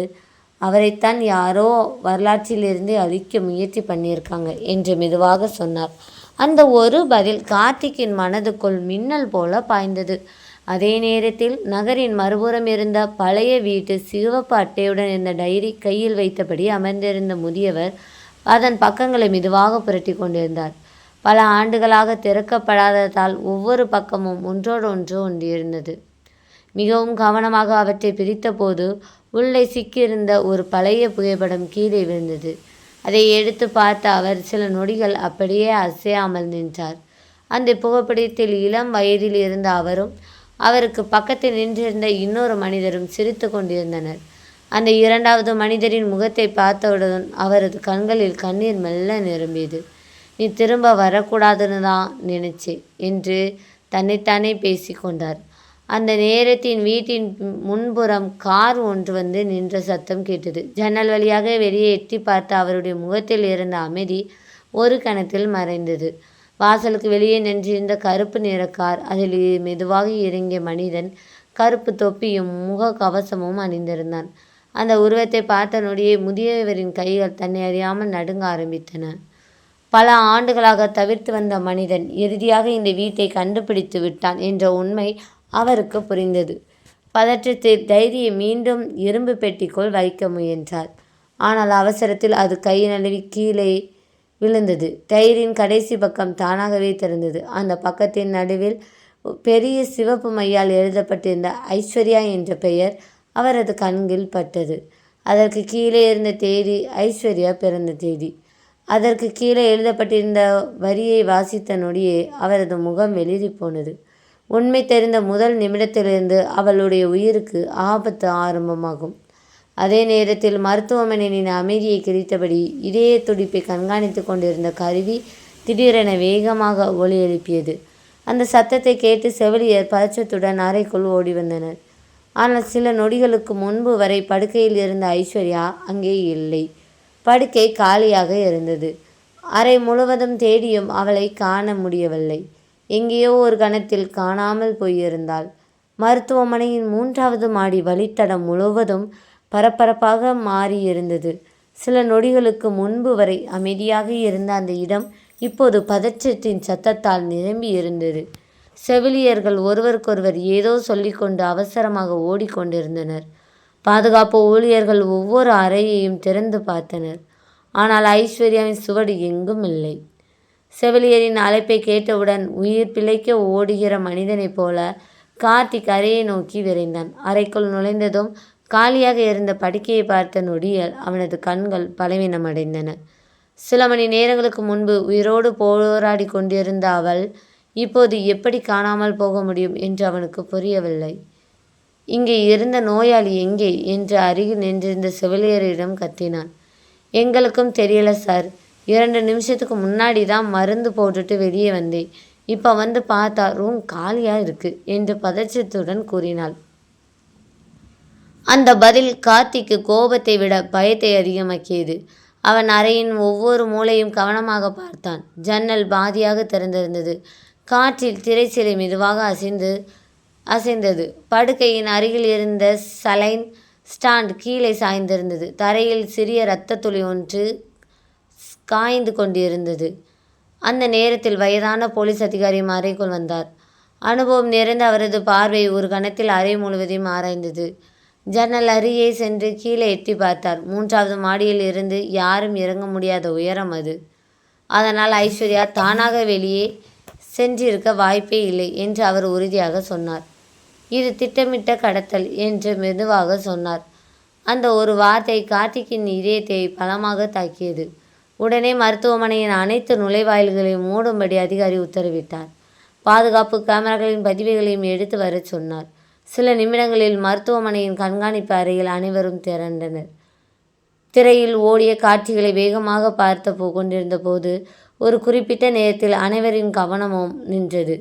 அவரைத்தான் யாரோ வரலாற்றிலிருந்தே அழிக்க முயற்சி பண்ணியிருக்காங்க என்று மெதுவாக சொன்னார். அந்த ஒரு பதில் கார்த்திக்கின் மனதுக்குள் மின்னல் போல பாய்ந்தது. அதே நேரத்தில் நகரின் மறுபுறம் இருந்த பழைய வீட்டு சிவப்பு அட்டையுடன் இருந்த டைரி கையில் வைத்தபடி அமர்ந்திருந்த முதியவர் அதன் பக்கங்களை மெதுவாக புரட்டி கொண்டிருந்தார். பல ஆண்டுகளாக திறக்கப்படாததால் ஒவ்வொரு பக்கமும் ஒன்றோடு ஒன்று ஒன்றியிருந்தது. மிகவும் கவனமாக அவற்றை பிரித்தபோது உள்ளே சிக்கியிருந்த ஒரு பழைய புகைப்படம் கீழே விழுந்தது. அதை எடுத்து பார்த்த அவர் சில நொடிகள் அப்படியே அசையாமல் நின்றார். அந்த புகைப்படத்தில் இளம் வயதில் இருந்த அவரும் அவருக்கு பக்கத்தில் நின்றிருந்த இன்னொரு மனிதரும் சிரித்து கொண்டிருந்தனர். அந்த 2வது மனிதரின் முகத்தை பார்த்தவுடன் அவரது கண்களில் கண்ணீர் மெல்ல நிரம்பியது. நீ திரும்ப வரக்கூடாதுன்னு தான் நினைச்சேன் என்று தன்னைத்தானே பேசி கொண்டார். அந்த நேரத்தின் வீட்டின் முன்புறம் கார் ஒன்று வந்து நின்ற சத்தம் கேட்டது. ஜன்னல் வழியாக வெளியே எட்டி பார்த்த அவருடைய முகத்தில் இருந்த அமைதி ஒரு கணத்தில் மறைந்தது. வாசலுக்கு வெளியே நின்றிருந்த கருப்பு நிற கார், அதில் மெதுவாக இறங்கிய மனிதன் கருப்பு தொப்பியும் முக கவசமும் அணிந்திருந்தான். அந்த உருவத்தை பார்த்த நொடியே முதியவரின் கைகள் தன்னை அறியாமல் நடுங்க ஆரம்பித்தன. பல ஆண்டுகளாக தவிர்த்து வந்த மனிதன் இறுதியாக இந்த வீட்டை கண்டுபிடித்து விட்டான் என்ற உண்மை அவருக்கு புரிந்தது. பதற்றத்தில் டைரியை மீண்டும் இரும்பு பெட்டிக்குள் வைக்க முயன்றார். ஆனால் அவசரத்தில் அது கை நழுவி கீழே விழுந்தது. டைரியின் கடைசி பக்கம் தானாகவே திறந்தது. அந்த பக்கத்தின் நடுவில் பெரிய சிவப்பு மையால் எழுதப்பட்டிருந்த ஐஸ்வர்யா என்ற பெயர் அவரது கண்ணில் பட்டது. அதற்கு கீழே இருந்த தேதி ஐஸ்வர்யா பிறந்த தேதி. அதற்கு கீழே எழுதப்பட்டிருந்த வரியை வாசித்த நொடியே அவரது முகம் வெளிரி போனது. உண்மை தெரிந்த முதல் நிமிடத்திலிருந்து அவளுடைய உயிருக்கு ஆபத்து ஆரம்பமாகும். அதே நேரத்தில் மருத்துவமனையின் அமைதியை கிழித்தபடி இதய துடிப்பை கண்காணித்து கொண்டிருந்த கருவி திடீரென வேகமாக ஒலி எழுப்பியது. அந்த சத்தத்தை கேட்டு செவிலியர் பதற்றத்துடன் அறைக்குள் ஓடி வந்தனர். ஆனால் சில நொடிகளுக்கு முன்பு வரை படுக்கையில் இருந்த ஐஸ்வர்யா அங்கே இல்லை. படுக்கை காலியாக இருந்தது. அறை முழுவதும் தேடியும் அவளை காண முடியவில்லை. எங்கேயோ ஒரு கணத்தில் காணாமல் போயிருந்தாள். மருத்துவமனையின் 3வது மாடி வழித்தடம் முழுவதும் பரபரப்பாக மாறியிருந்தது. சில நொடிகளுக்கு முன்பு வரை அமைதியாக இருந்த அந்த இடம் இப்போது பதற்றத்தின் சத்தத்தால் நிரம்பி இருந்தது. செவிலியர்கள் ஒருவருக்கொருவர் ஏதோ சொல்லிக்கொண்டு அவசரமாக ஓடிக்கொண்டிருந்தனர். பாதுகாப்பு ஊழியர்கள் ஒவ்வொரு அறையையும் திறந்து பார்த்தனர். ஆனால் ஐஸ்வர்யாவின் சுவடு எங்கும் இல்லை. செவிலியரின் அழைப்பை கேட்டவுடன் உயிர் பிழைக்க ஓடுகிற மனிதனைப் போல கார்த்திக் அறையை நோக்கி விரைந்தான். அறைக்குள் நுழைந்ததும் காலியாக இருந்த படுக்கையை பார்த்த நொடியில் அவனது கண்கள் பலவீனமடைந்தன. சில மணி நேரங்களுக்கு முன்பு உயிரோடு போராடி கொண்டிருந்த அவள் இப்போது எப்படி காணாமல் போக முடியும் என்று அவனுக்கு புரியவில்லை. இங்கே இருந்த நோயாளி எங்கே என்று அருகில் நின்றிருந்த செவிலியரிடம் கத்தினான். எங்களுக்கும் தெரியல சார். 2 நிமிஷத்துக்கு முன்னாடி தான் மருந்து போட்டுட்டு வெளியே வந்தேன். இப்போ வந்து பார்த்தா ரூம் காலியாக இருக்கு என்று பதற்றத்துடன் கூறினாள். அந்த பதில் கார்த்திக்கு கோபத்தை விட பயத்தை அதிகமாக்கியது. அவன் அறையின் ஒவ்வொரு மூலையும் கவனமாக பார்த்தான். ஜன்னல் பாதியாக திறந்திருந்தது. காற்றில் திரைச்சீலை மெதுவாக அசைந்தது. படுக்கையின் அருகில் இருந்த சலைன் ஸ்டாண்ட் கீழே சாய்ந்திருந்தது. தரையில் சிறிய இரத்த துளி ஒன்று காய்ந்து கொண்டிருந்தது. அந்த நேரத்தில் வயதான போலீஸ் அதிகாரியும் அறைக்குள் வந்தார். அனுபவம் நிறைந்த அவரது பார்வை ஒரு கணத்தில் அறை முழுவதையும் ஆராய்ந்தது. ஜன்னல் அருகே சென்று கீழே எட்டி பார்த்தார். 3வது மாடியில் இருந்து யாரும் இறங்க முடியாத உயரம் அது. அதனால் ஐஸ்வர்யா தானாக வெளியே சென்றிருக்க வாய்ப்பே இல்லை என்று அவர் உறுதியாக சொன்னார். இது திட்டமிட்ட கடத்தல் என்று மெதுவாக சொன்னார். அந்த ஒரு வார்த்தை கார்த்திக்கின் இதயத்தை பலமாக தாக்கியது. உடனே மருத்துவமனையின் அனைத்து நுழைவாயில்களையும் மூடும்படி அதிகாரி உத்தரவிட்டார். பாதுகாப்பு கேமராக்களின் பதிவுகளையும் எடுத்து வரச் சொன்னார். சில நிமிடங்களில் மருத்துவமனையின் கண்காணிப்பு அறையில் அனைவரும் திரண்டனர். திரையில் ஓடிய காட்சிகளை வேகமாக பார்த்து கொண்டிருந்த போது ஒரு குறிப்பிட்ட நேரத்தில் அனைவரின் கவனமும் நின்றது.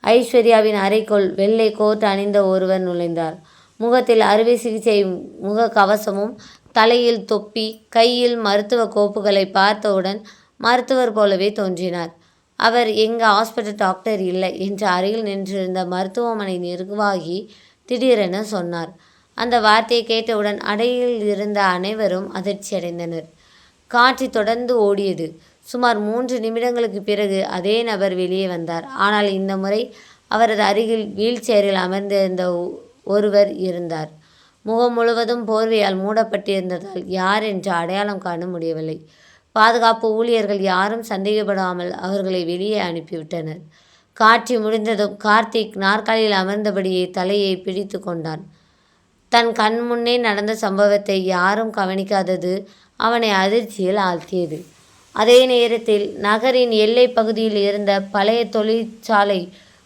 ஐஸ்வர்யாவின் அறைக்குள் வெள்ளை கோட் அணிந்த ஒருவர் நுழைந்தார். முகத்தில் அறுவை சிகிச்சை முக கவசமும் தலையில் தொப்பி, கையில் மருத்துவ கோப்புகளை பார்த்தவுடன் மருத்துவர் போலவே தோன்றினார். அவர் எங்கள் ஹாஸ்பிட்டல் டாக்டர் இல்லை என்று அருகில் நின்றிருந்த மருத்துவமனை நிர்வாகி திடீரென சொன்னார். அந்த வார்த்தையை கேட்டவுடன் அறையில் இருந்த அனைவரும் அதிர்ச்சியடைந்தனர். காட்சி தொடர்ந்து ஓடியது. சுமார் 3 நிமிடங்களுக்கு பிறகு அதே நபர் வெளியே வந்தார். ஆனால் இந்த முறை அவரது அருகில் வீல் சேரில் அமர்ந்திருந்த ஒருவர் இருந்தார். முகம் முழுவதும் போர்வையால் மூடப்பட்டிருந்ததால் யார் என்று அடையாளம் காண முடியவில்லை. பாதுகாப்பு ஊழியர்கள் யாரும் சந்தேகப்படாமல் அவர்களை வெளியே அனுப்பிவிட்டனர். காட்சி முடிந்ததும் கார்த்திக் நாற்காலியில் அமர்ந்தபடியே தலையை பிடித்து கொண்டான். தன் கண் முன்னே நடந்த சம்பவத்தை யாரும் கவனிக்காதது அவனை அதிர்ச்சியில் ஆழ்த்தியது. அதே நேரத்தில் நகரின் எல்லை பகுதியில் இருந்த பழைய தொழிற்சாலை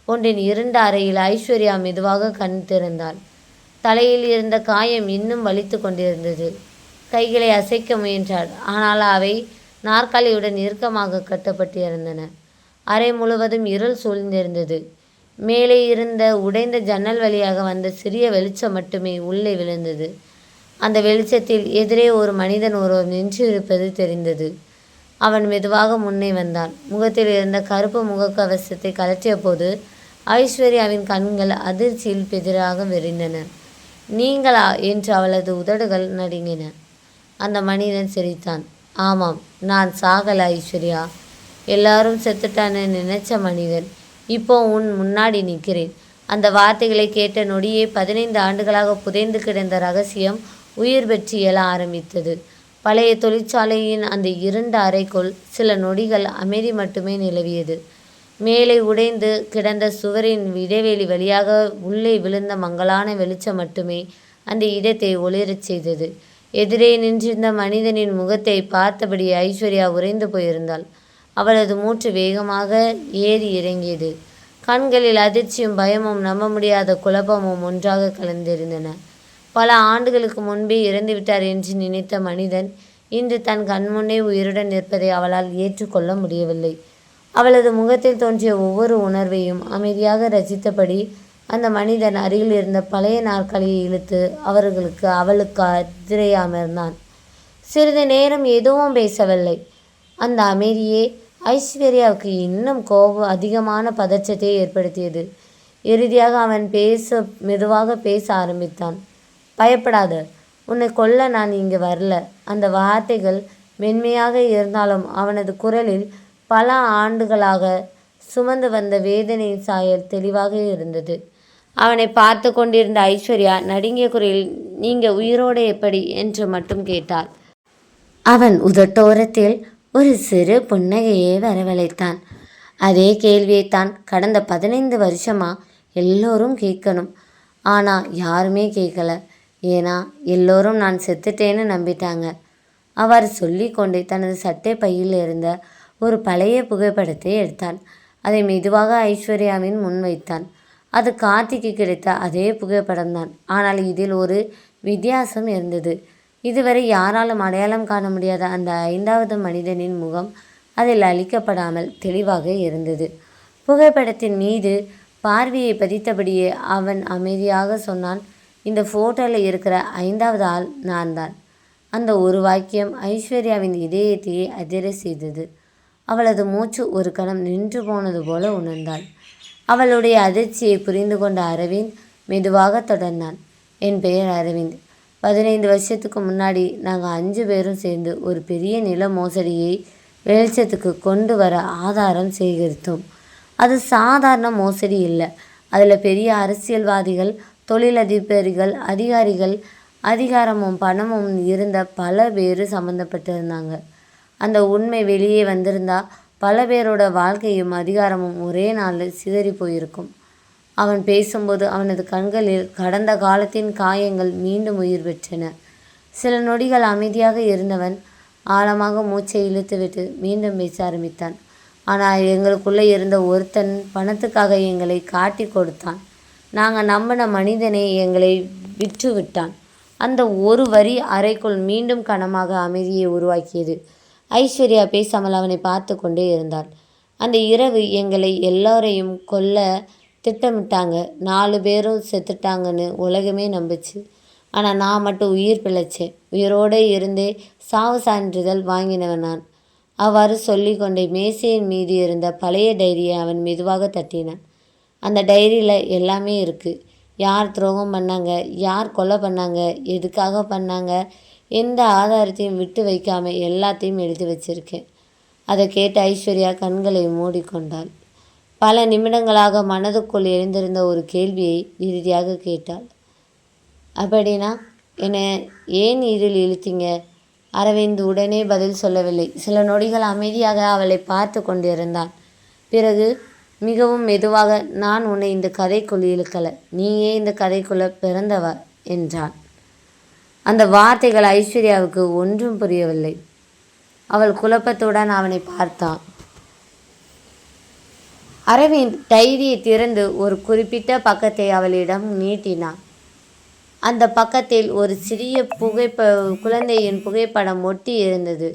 ஒன்றின் இருண்ட அறையில் ஐஸ்வர்யா மெதுவாக கண் திறந்தாள். தலையில் இருந்த காயம் இன்னும் வலித்து கொண்டிருந்தது. கைகளை அசைக்க முயன்றாள். ஆனால் அவை நாற்காலியுடன் இறுக்கமாக கட்டப்பட்டிருந்தன. அறை முழுவதும் இருள் சூழ்ந்திருந்தது. மேலே இருந்த உடைந்த ஜன்னல் வழியாக வந்த சிறிய வெளிச்சம் மட்டுமே உள்ளே விழுந்தது. அந்த வெளிச்சத்தில் எதிரே ஒரு மனிதன் ஒருவர் நின்று இருப்பது தெரிந்தது. அவன் மெதுவாக முன்னே வந்தான். முகத்தில் இருந்த கருப்பு முகக்கவசத்தை கழற்றிய போது ஐஸ்வர்யாவின் கண்கள் அதிர்ச்சியில் பெரிதாக விரிந்தன. நீங்களா என்று அவளது உதடுகள் நடுங்கின. அந்த மனிதன் சிரித்தான். ஆமாம், நான் சாகல ஐஸ்வர்யா. எல்லாரும் செத்துட்டான்னு நினைச்ச மனிதன். இப்போ உன் முன்னாடி நிற்கிறேன். அந்த வார்த்தைகளை கேட்ட நொடியே 15 ஆண்டுகளாக புதைந்து கிடந்த ரகசியம் உயிர் பெற்று எழ ஆரம்பித்தது. பழைய தொழிற்சாலையின் அந்த இருண்ட அறைக்குள் சில நொடிகள் அமைதி மட்டுமே நிலவியது. மேலே உடைந்து கிடந்த சுவரின் இடைவெளி வழியாக உள்ளே விழுந்த மங்கலான வெளிச்சம் மட்டுமே அந்த இடத்தை ஒளிரச் செய்தது. எதிரே நின்றிருந்த மனிதனின் முகத்தை பார்த்தபடி ஐஸ்வர்யா உறைந்து போயிருந்தாள். அவளது மூச்சு வேகமாக ஏறி இறங்கியது. கண்களில் அதிர்ச்சியும் பயமும் நம்ப முடியாத குழப்பமும் ஒன்றாக கலந்திருந்தன. பல ஆண்டுகளுக்கு முன்பே இறந்துவிட்டார் என்று நினைத்த மனிதன் இன்று தன் கண்முன்னே உயிருடன் நிற்பதை அவளால் ஏற்றுக்கொள்ள முடியவில்லை. அவளது முகத்தில் தோன்றிய ஒவ்வொரு உணர்வையும் அமைதியாக ரசித்தபடி அந்த மனிதன் அருகில் இருந்த பழைய நாற்காலியை இழுத்து அவளுக்கு எதிரே அமர்ந்தான். சிறிது நேரம் எதுவும் பேசவில்லை. அந்த அமைதியே ஐஸ்வர்யாவுக்கு இன்னும் அதிகமான பதற்றத்தை ஏற்படுத்தியது. இறுதியாக அவன் மெதுவாக பேச ஆரம்பித்தான். பயப்படாத, உன்னை கொல்ல நான் இங்கே வரல. அந்த வார்த்தைகள் மென்மையாக இருந்தாலும் அவனது குரலில் பல ஆண்டுகளாக சுமந்து வந்த வேதனையின் சாயல் தெளிவாக இருந்தது. அவனை பார்த்து கொண்டிருந்த ஐஸ்வர்யா நடுங்கிய குரலில், நீங்க உயிரோடு எப்படி என்று மட்டும் கேட்டாள். அவன் உதட்டோரத்தில் ஒரு சிறு புன்னகையை வரவழைத்தான். அதே கேள்வியைத்தான் கடந்த 15 வருஷமா எல்லோரும் கேட்கணும். ஆனால் யாருமே கேட்கல. ஏன்னா எல்லோரும் நான் செத்துட்டேன்னு நம்பிட்டாங்க. அவர் சொல்லி கொண்டே தனது சட்டை பையில் இருந்த ஒரு பழைய புகைப்படத்தை எடுத்தான். அதை மெதுவாக ஐஸ்வர்யாவின் முன் வைத்தான். அது கார்த்திக்கு கிடைத்த அதே புகைப்படம்தான். ஆனால் இதில் ஒரு வித்தியாசம் இருந்தது. இதுவரை யாராலும் அடையாளம் காண முடியாத அந்த 5வது மனிதனின் முகம் அதில் அழிக்கப்படாமல் தெளிவாக இருந்தது. புகைப்படத்தின் மீது பார்வையை பதித்தபடியே அவன் அமைதியாக சொன்னான், இந்த ஃபோட்டோவில் இருக்கிற 5வது ஆள் நான் தான். அந்த ஒரு வாக்கியம் ஐஸ்வர்யாவின் இதயத்தையே அதிர செய்தது. அவளது மூச்சு ஒரு கணம் நின்று போனது போல உணர்ந்தாள். அவளுடைய அதிர்ச்சியை புரிந்து கொண்ட அரவிந்த் மெதுவாக தொடர்ந்தான். என் பெயர் அரவிந்த். 15 வருஷத்துக்கு முன்னாடி நாங்கள் 5 பேரும் சேர்ந்து ஒரு பெரிய நில மோசடியை வெளிச்சத்துக்கு கொண்டு வர ஆதாரம் சேகரித்தோம். அது சாதாரண மோசடி இல்லை. அதில் பெரிய அரசியல்வாதிகள், தொழிலதிபர்கள், அதிகாரிகள், அதிகாரமும் பணமும் இருந்த பல பேர் சம்மந்தப்பட்டிருந்தாங்க. அந்த உண்மை வெளியே வந்திருந்தா பல பேரோட வாழ்க்கையும் அதிகாரமும் ஒரே நாளில் சிதறி போயிருக்கும். அவன் பேசும்போது அவனது கண்களில் கடந்த காலத்தின் காயங்கள் மீண்டும் உயிர் பெற்றன. சில நொடிகள் அமைதியாக இருந்தவன் ஆழமாக மூச்சை இழுத்துவிட்டு மீண்டும் பேச ஆரம்பித்தான். ஆனால் எங்களுக்குள்ளே இருந்த ஒருத்தன் பணத்துக்காக எங்களை காட்டி கொடுத்தான். நாங்கள் நம்பின மனிதனை எங்களை விற்று விட்டான். அந்த ஒரு வரி அறைக்குள் மீண்டும் கனமாக அமைதியை உருவாக்கியது. ஐஸ்வர்யா பேசாமல் அவனை பார்த்து கொண்டே இருந்தாள். அந்த இரவு எங்களை எல்லோரையும் கொல்ல திட்டமிட்டாங்க. 4 பேரும் செத்துட்டாங்கன்னு உலகமே நம்பிச்சு. ஆனால் நான் மட்டும் உயிர் பிழைச்சேன். உயிரோடு இருந்தே சாவு சான்றிதழ் வாங்கினவன் நான். அவ்வாறு சொல்லிக்கொண்டே மேசையின் மீது இருந்த பழைய டைரியை அவன் மெதுவாக தட்டினான். அந்த டைரியில் எல்லாமே இருக்குது. யார் துரோகம் பண்ணாங்க, யார் கொலை பண்ணாங்க, எதுக்காக பண்ணாங்க, எந்த ஆதாரத்தையும் விட்டு வைக்காமல் எல்லாத்தையும் எழுதி வச்சிருக்கேன். அதை கேட்ட ஐஸ்வர்யா கண்களை மூடிக்கொண்டாள். பல நிமிடங்களாக மனதுக்குள் எழுந்திருந்த ஒரு கேள்வியை இறுதியாக கேட்டாள். அப்படின்னா என்னை ஏன் இதில் இழுத்தீங்க? அரவிந்த் உடனே பதில் சொல்லவில்லை. சில நொடிகள் அமைதியாக அவளை பார்த்து கொண்டிருந்தான். பிறகு மிகவும் மெதுவாக, நான் உன்னை இந்த கதைக்குள் இழுக்கலை, நீயே இந்த கதைக்குள்ளே பிறந்தவ என்றான். அந்த வார்த்தைகள் ஐஸ்வர்யாவுக்கு ஒன்றும் புரியவில்லை. அவள் குழப்பத்துடன் அவனை பார்த்தான். அரவிந்த் டைரியை திறந்து ஒரு குறிப்பிட்ட பக்கத்தை அவளிடம் நீட்டினான். அந்த பக்கத்தில் ஒரு சிறிய குழந்தையின் புகைப்படம் ஒட்டி இருந்தது.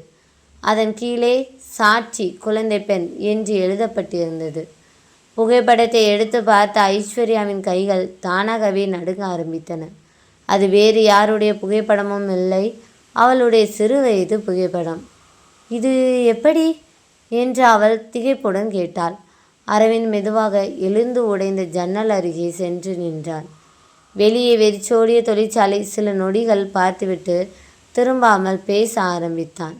அதன் கீழே சாட்சி குழந்தை பெண் என்று எழுதப்பட்டிருந்தது. புகைப்படத்தை எடுத்து பார்த்த ஐஸ்வர்யாவின் கைகள் தானாகவே நடுங்க ஆரம்பித்தன. அது வேறு யாருடைய புகைப்படமும் இல்லை, அவளுடைய சிறு வயது புகைப்படம். இது எப்படி என்று அவள் திகைப்புடன் கேட்டாள். அரவிந்த் மெதுவாக எழுந்து உடைந்த ஜன்னல் அருகே சென்று நின்றான். வெளியே வெறிச்சோடிய தொழிற்சாலை சில நொடிகள் பார்த்துவிட்டு திரும்பாமல் பேச ஆரம்பித்தான்.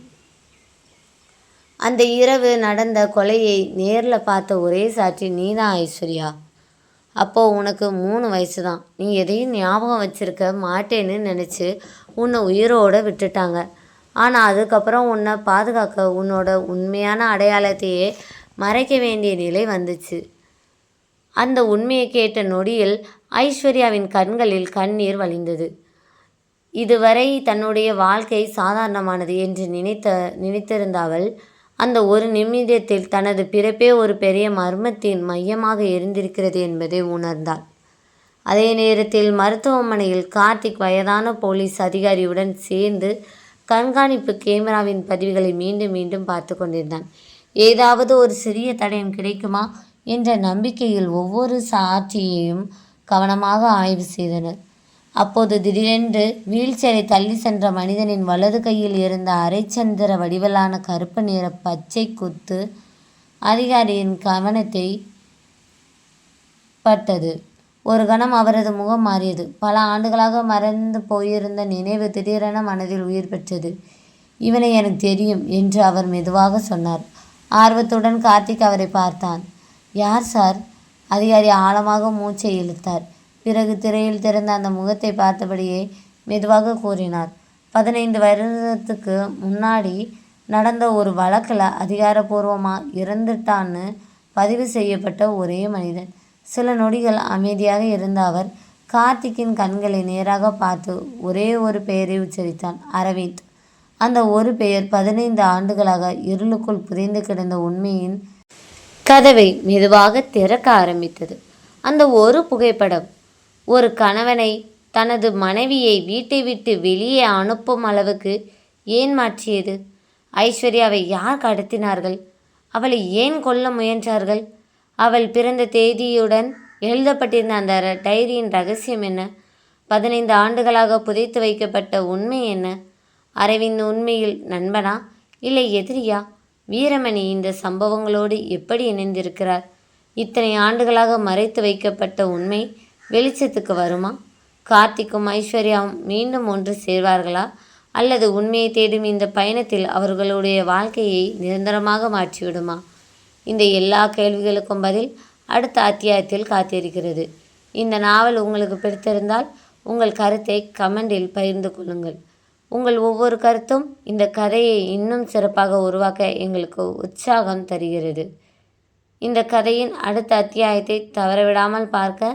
அந்த இரவு நடந்த கொலையை நேரில் பார்த்த ஒரே சாட்சி நீதான் ஐஸ்வர்யா. அப்போது உனக்கு 3 வயசு தான். நீ எதையும் ஞாபகம் வச்சிருக்க மாட்டேன்னு நினச்சி உன்னை உயிரோடு விட்டுட்டாங்க. ஆனால் அதுக்கப்புறம் உன்னை பாதுகாக்க உன்னோட உண்மையான அடையாளத்தையே மறைக்க வேண்டிய நிலை வந்துச்சு. அந்த உண்மையை கேட்ட நொடியில் ஐஸ்வர்யாவின் கண்களில் கண்ணீர் வழிந்தது. இதுவரை தன்னுடைய வாழ்க்கை சாதாரணமானது என்று நினைத்திருந்த அவள் அந்த ஒரு நிமிடத்தில் தனது பிறப்பே ஒரு பெரிய மர்மத்தின் மையமாக இருந்திருக்கிறது என்பதை உணர்ந்தாள். அதே நேரத்தில் மருத்துவமனையில் கார்த்திக் வயதான போலீஸ் அதிகாரியுடன் சேர்ந்து கண்காணிப்பு கேமராவின் பதிவுகளை மீண்டும் மீண்டும் பார்த்து கொண்டிருந்தான். ஏதாவது ஒரு சிறிய தடயம் கிடைக்குமா என்ற நம்பிக்கையில் ஒவ்வொரு சாட்சியையும் கவனமாக ஆய்வு செய்தனர். அப்போது திடீரென்று வீல்சேரை தள்ளி சென்ற மனிதனின் வலது கையில் இருந்த அரைச்சந்திர வடிவிலான கருப்பு நிற பச்சை குத்து அதிகாரியின் கவனத்தை பட்டது. ஒரு கணம் அவரது முகம் மாறியது. பல ஆண்டுகளாக மறந்து போயிருந்த நினைவு திடீரென மனதில் உயிர் பெற்றது. இவனை எனக்கு தெரியும் என்று அவர் மெதுவாக சொன்னார். ஆர்வத்துடன் கார்த்திக் அவரை பார்த்தான். யார் சார்? அதிகாரி ஆழமாக மூச்சை இழுத்தார். பிறகு திரையில் திறந்த அந்த முகத்தை பார்த்தபடியே மெதுவாக கூறினார். 15 வருடத்துக்கு முன்னாடி நடந்த ஒரு வழக்கில் அதிகாரப்பூர்வமாக இறந்துட்டான்னு பதிவு செய்யப்பட்ட ஒரே மனிதன். சில நொடிகள் அமைதியாக இருந்த அவர் கார்த்திக்கின் கண்களை நேராக பார்த்து ஒரே ஒரு பெயரை உச்சரித்தான். அரவிந்த். அந்த ஒரு பெயர் 15 ஆண்டுகளாக இருளுக்குள் புதைந்து கிடந்த உண்மையின் கதவை மெதுவாக திறக்க ஆரம்பித்தது. அந்த ஒரு புகைப்படம் ஒரு கணவனை தனது மனைவியை வீட்டை விட்டு வெளியே அனுப்பும் அளவுக்கு ஏன் மாற்றியது? ஐஸ்வர்யாவை யார் கடத்தினார்கள்? அவளை ஏன் கொல்ல முயன்றார்கள்? அவள் பிறந்த தேதியுடன் எழுதப்பட்டிருந்த அந்த டைரியின் ரகசியம் என்ன? 15 ஆண்டுகளாக புதைத்து வைக்கப்பட்ட உண்மை என்ன? அரவிந்த் உண்மையில் நண்பனா இல்லை எதிரியா? வீரமணி இந்த சம்பவங்களோடு எப்படி இணைந்திருக்கிறார்? இத்தனை ஆண்டுகளாக மறைத்து வைக்கப்பட்ட உண்மை வெளிச்சத்துக்கு வருமா? கார்த்திக்கும் ஐஸ்வர்யாவும் மீண்டும் ஒன்று சேர்வார்களா? அல்லது உண்மையை தேடும் இந்த பயணத்தில் அவர்களுடைய வாழ்க்கையை நிரந்தரமாக மாற்றிவிடுமா? இந்த எல்லா கேள்விகளுக்கும் பதில் அடுத்த அத்தியாயத்தில் காத்திருக்கிறது. இந்த நாவல் உங்களுக்கு பிடித்திருந்தால் உங்கள் கருத்தை கமெண்டில் பகிர்ந்து கொள்ளுங்கள். உங்கள் ஒவ்வொரு கருத்தும் இந்த கதையை இன்னும் சிறப்பாக உருவாக்க எங்களுக்கு உற்சாகம் தருகிறது. இந்த கதையின் அடுத்த அத்தியாயத்தை தவறவிடாமல் பார்க்க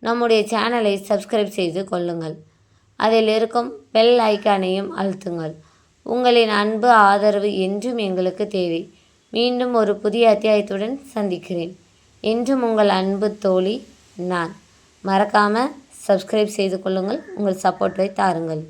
நம்முடைய சேனலை சப்ஸ்கிரைப் செய்து கொள்ளுங்கள். அதில் இருக்கும் பெல் ஐக்கானையும் அழுத்துங்கள். உங்களின் அன்பு ஆதரவு என்றும் எங்களுக்கு தேவை. மீண்டும் ஒரு புதிய அத்தியாயத்துடன் சந்திக்கிறேன். என்றும் உங்கள் அன்பு தோழி நான். மறக்காமல் சப்ஸ்கிரைப் செய்து கொள்ளுங்கள். உங்கள் சப்போர்ட்டை தாருங்கள்.